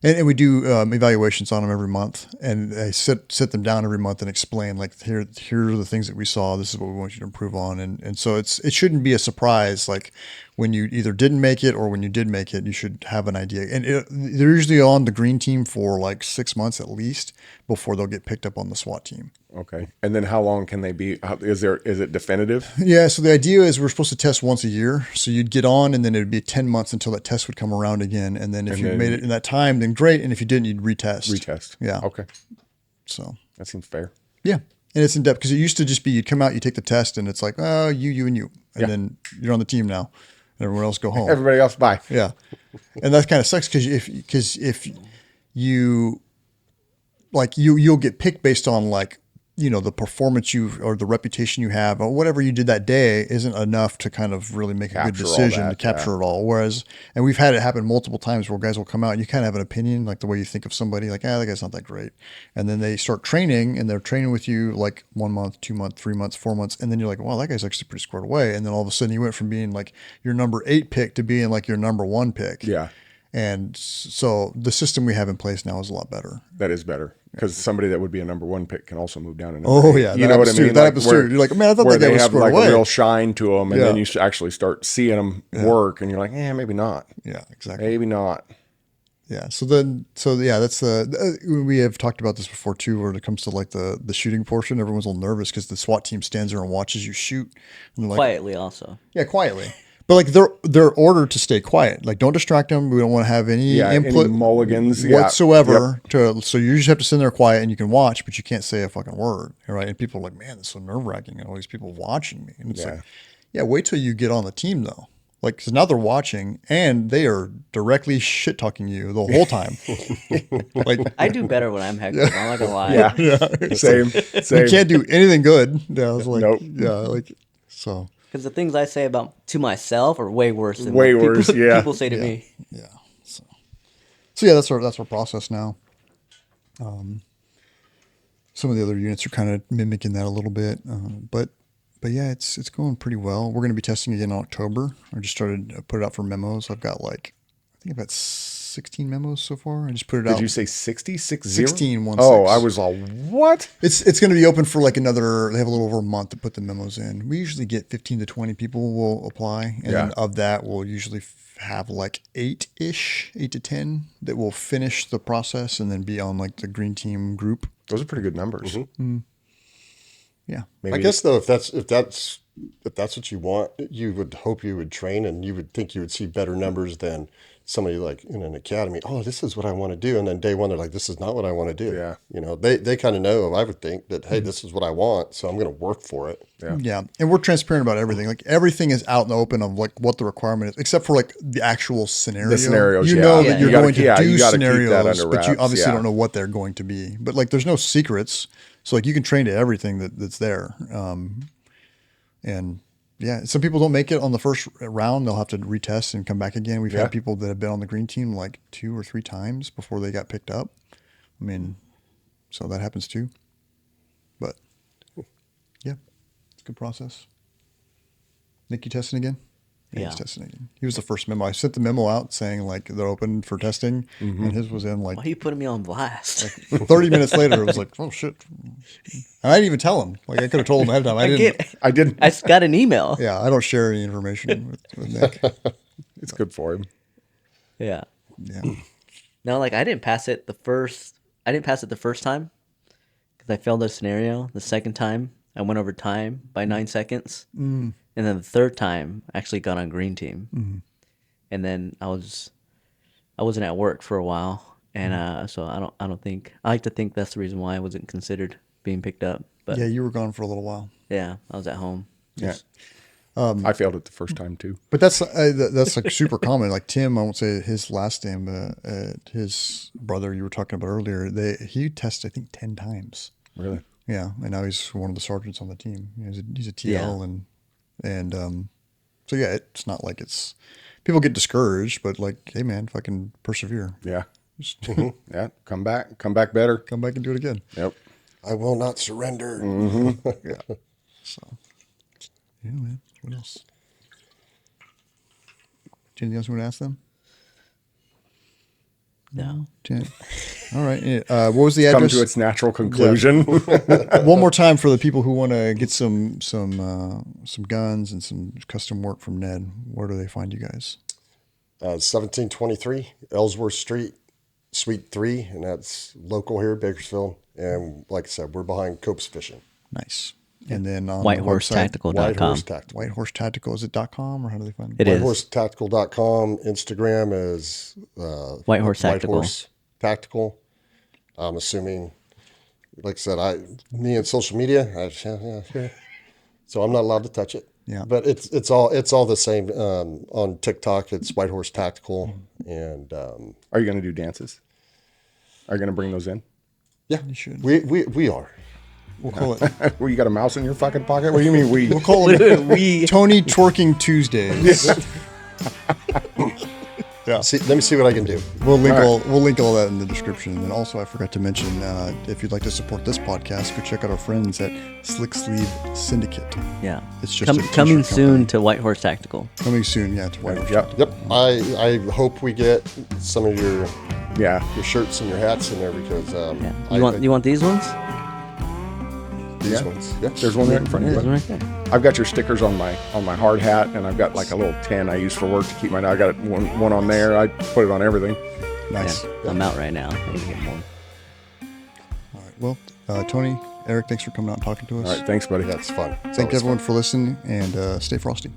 And we do evaluations on them every month, and I sit them down every month and explain like here are the things that we saw. This is what we want you to improve on, and so it shouldn't be a surprise like when you either didn't make it or when you did make it. You should have an idea, and they're usually on the green team for like 6 months at least before they'll get picked up on the SWAT team. Okay, and then how long can they be? Is it definitive? Yeah, so the idea is we're supposed to test once a year. So you'd get on, and then it would be 10 months until that test would come around again. And then if you made it in that time, then great. And if you didn't, you'd retest. Yeah. Okay. So that seems fair. Yeah, and it's in depth because it used to just be you'd come out, you take the test, and it's like, oh, you, and you, and then you're on the team now. And everyone else go home. Everybody else bye. Yeah, and that kind of sucks because if you like you'll get picked based on like. The performance or the reputation you have or whatever you did that day isn't enough to kind of really make a good decision to capture it all. Whereas, and we've had it happen multiple times where guys will come out and you kind of have an opinion, like the way you think of somebody, like, that guy's not that great. And then they start training and they're training with you like 1 month, 2 months, 3 months, 4 months. And then you're like, well, that guy's actually pretty squared away. And then all of a sudden you went from being like your number 8 pick to being like your number 1 pick. Yeah. And so the system we have in place now is a lot better. That is better because somebody that would be a number 1 pick can also move down. You know what I mean? That happens too. You're like, man, I thought that guy was squared away. A real shine to them, and then you actually start seeing them work, and you're like, maybe not. Yeah, exactly. Maybe not. Yeah. So that's we have talked about this before too, where it comes to like the shooting portion, everyone's a little nervous because the SWAT team stands there and watches you shoot. And they're like, Quietly also. yeah, quietly. But like they're ordered to stay quiet. Like don't distract them. We don't want to have any input, any mulligans whatsoever. So you just have to sit there quiet and you can watch, but you can't say a fucking word, right? And people are like, man, it's so nerve wracking, and all these people watching me. And it's like, yeah, wait till you get on the team though. Like, because now they're watching and they are directly shit talking you the whole time. Like I do better when I'm hectic. I'm not gonna lie. Yeah. Same. you can't do anything good. Yeah, I was like, Nope. yeah, like so. Because the things I say to myself are way worse than Way what worse, people say to me. Yeah. So yeah, that's our process now. Some of the other units are kind of mimicking that a little bit, but yeah, it's going pretty well. We're going to be testing again in October. I just started put it out for memos. I've got I think I've got 16 memos so far. I just put it out. Did you say 60? 16, 1, Oh, 6. I was all, what? It's going to be open for like another. They have a little over a month to put the memos in. We usually get 15 to 20 people will apply, and then of that, we'll usually have like 8 to 10 that will finish the process and then be on like the green team group. Those are pretty good numbers. Yeah, Maybe I guess though, if that's what you want, you would hope you would train, and you would think you would see better numbers than somebody like in an academy. Oh, this is what I want to do, and then day one they're like, this is not what I want to do. Yeah. You know, they kind of know. I would think that hey, this is what I want, so I'm going to work for it. Yeah, and we're transparent about everything. Like everything is out in the open of like what the requirement is, except for like the actual scenario. The scenarios, you yeah. know Yeah, that you're you gotta- going to yeah, do you gotta keep that scenarios, under but you wraps, obviously yeah. don't know what they're going to be. But like, there's no secrets, so like you can train to everything that's there. And yeah, some people don't make it on the first round; they'll have to retest and come back again. We've had people that have been on the green team like 2 or 3 times before they got picked up. I mean, so that happens too. But yeah, it's a good process. Nick, you testing again? Yeah. He's testing again. He was the first memo. I sent the memo out saying like they're open for testing, and his was in like Why are you putting me on blast? 30 minutes later. It was like, oh shit! And I didn't even tell him. Like I could have told him ahead of time. I didn't. I just got an email. Yeah, I don't share any information with Nick. It's good for him. Yeah. Yeah. No, like I didn't pass it the first time because I failed the scenario. The second time I went over time by 9 seconds, and then the third time I actually got on green team, and then I wasn't at work for a while, and so I don't think I like to think that's the reason why I wasn't considered being picked up. But Yeah, you were gone for a little while. yeah, I was at home. Yeah. I failed it the first time too. But that's like super common. Like Tim, I won't say his last name, but his brother you were talking about earlier, he tested I think 10 times. Really? Yeah, and now he's one of the sergeants on the team. He's a TL, Yeah. and so yeah, it's not like it's people get discouraged, but like, hey man, if I can persevere, Yeah. Yeah. Come back better. come back and do it again. Yep. I will not surrender. Yeah. So yeah, man. What else? Anything else you want to ask them? No. Jen? All right. What was the Come address? to its natural conclusion. One more time for the people who want to get some guns and some custom work from Ned. Where do they find you guys? 1723 Ellsworth Street, Suite 3, and that's local here at Bakersfield. And like I said, we're behind Cope's Fishing. Nice. And then on WhitehorseTactical.com. Whitehorse Tactical. Whitehorse Tactical, is it .com or how do they find It is. WhitehorseTactical.com. Instagram is Whitehorse Tactical. Whitehorse Tactical. I'm assuming, like I said, me and social media, so I'm not allowed to touch it. Yeah. But it's all the same. On TikTok, it's Whitehorse Tactical, and Are you going to do dances? Are you going to bring those in? yeah, You should. we are. We'll call it. Well, you got a mouse in your fucking pocket? What do you mean we? We'll call it Tony Twerking Tuesdays. Let me see what I can do. We'll link all that in the description. And then also, I forgot to mention, if you'd like to support this podcast, go check out our friends at Slick Sleeve Syndicate. Yeah. It's just a t-shirt coming soon company. to Whitehorse Tactical. Coming soon, yeah, to Whitehorse. Yep. Yep. I hope we get some of your Yeah. shirts and your hats in there because Yeah. You want these ones? these Yeah. ones. Yeah. There's one right in front of There's you. one right there. I've got your stickers on my hard hat, and I've got like a little tin I use for work to keep my. I got one on there. I put it on everything. Nice. Yeah, I'm out right now. I need to get more. All right. Well, Tony, Eric, thanks for coming out and talking to us. All right, thanks, buddy. That's fun. It's Thank always everyone fun. for listening, and stay frosty.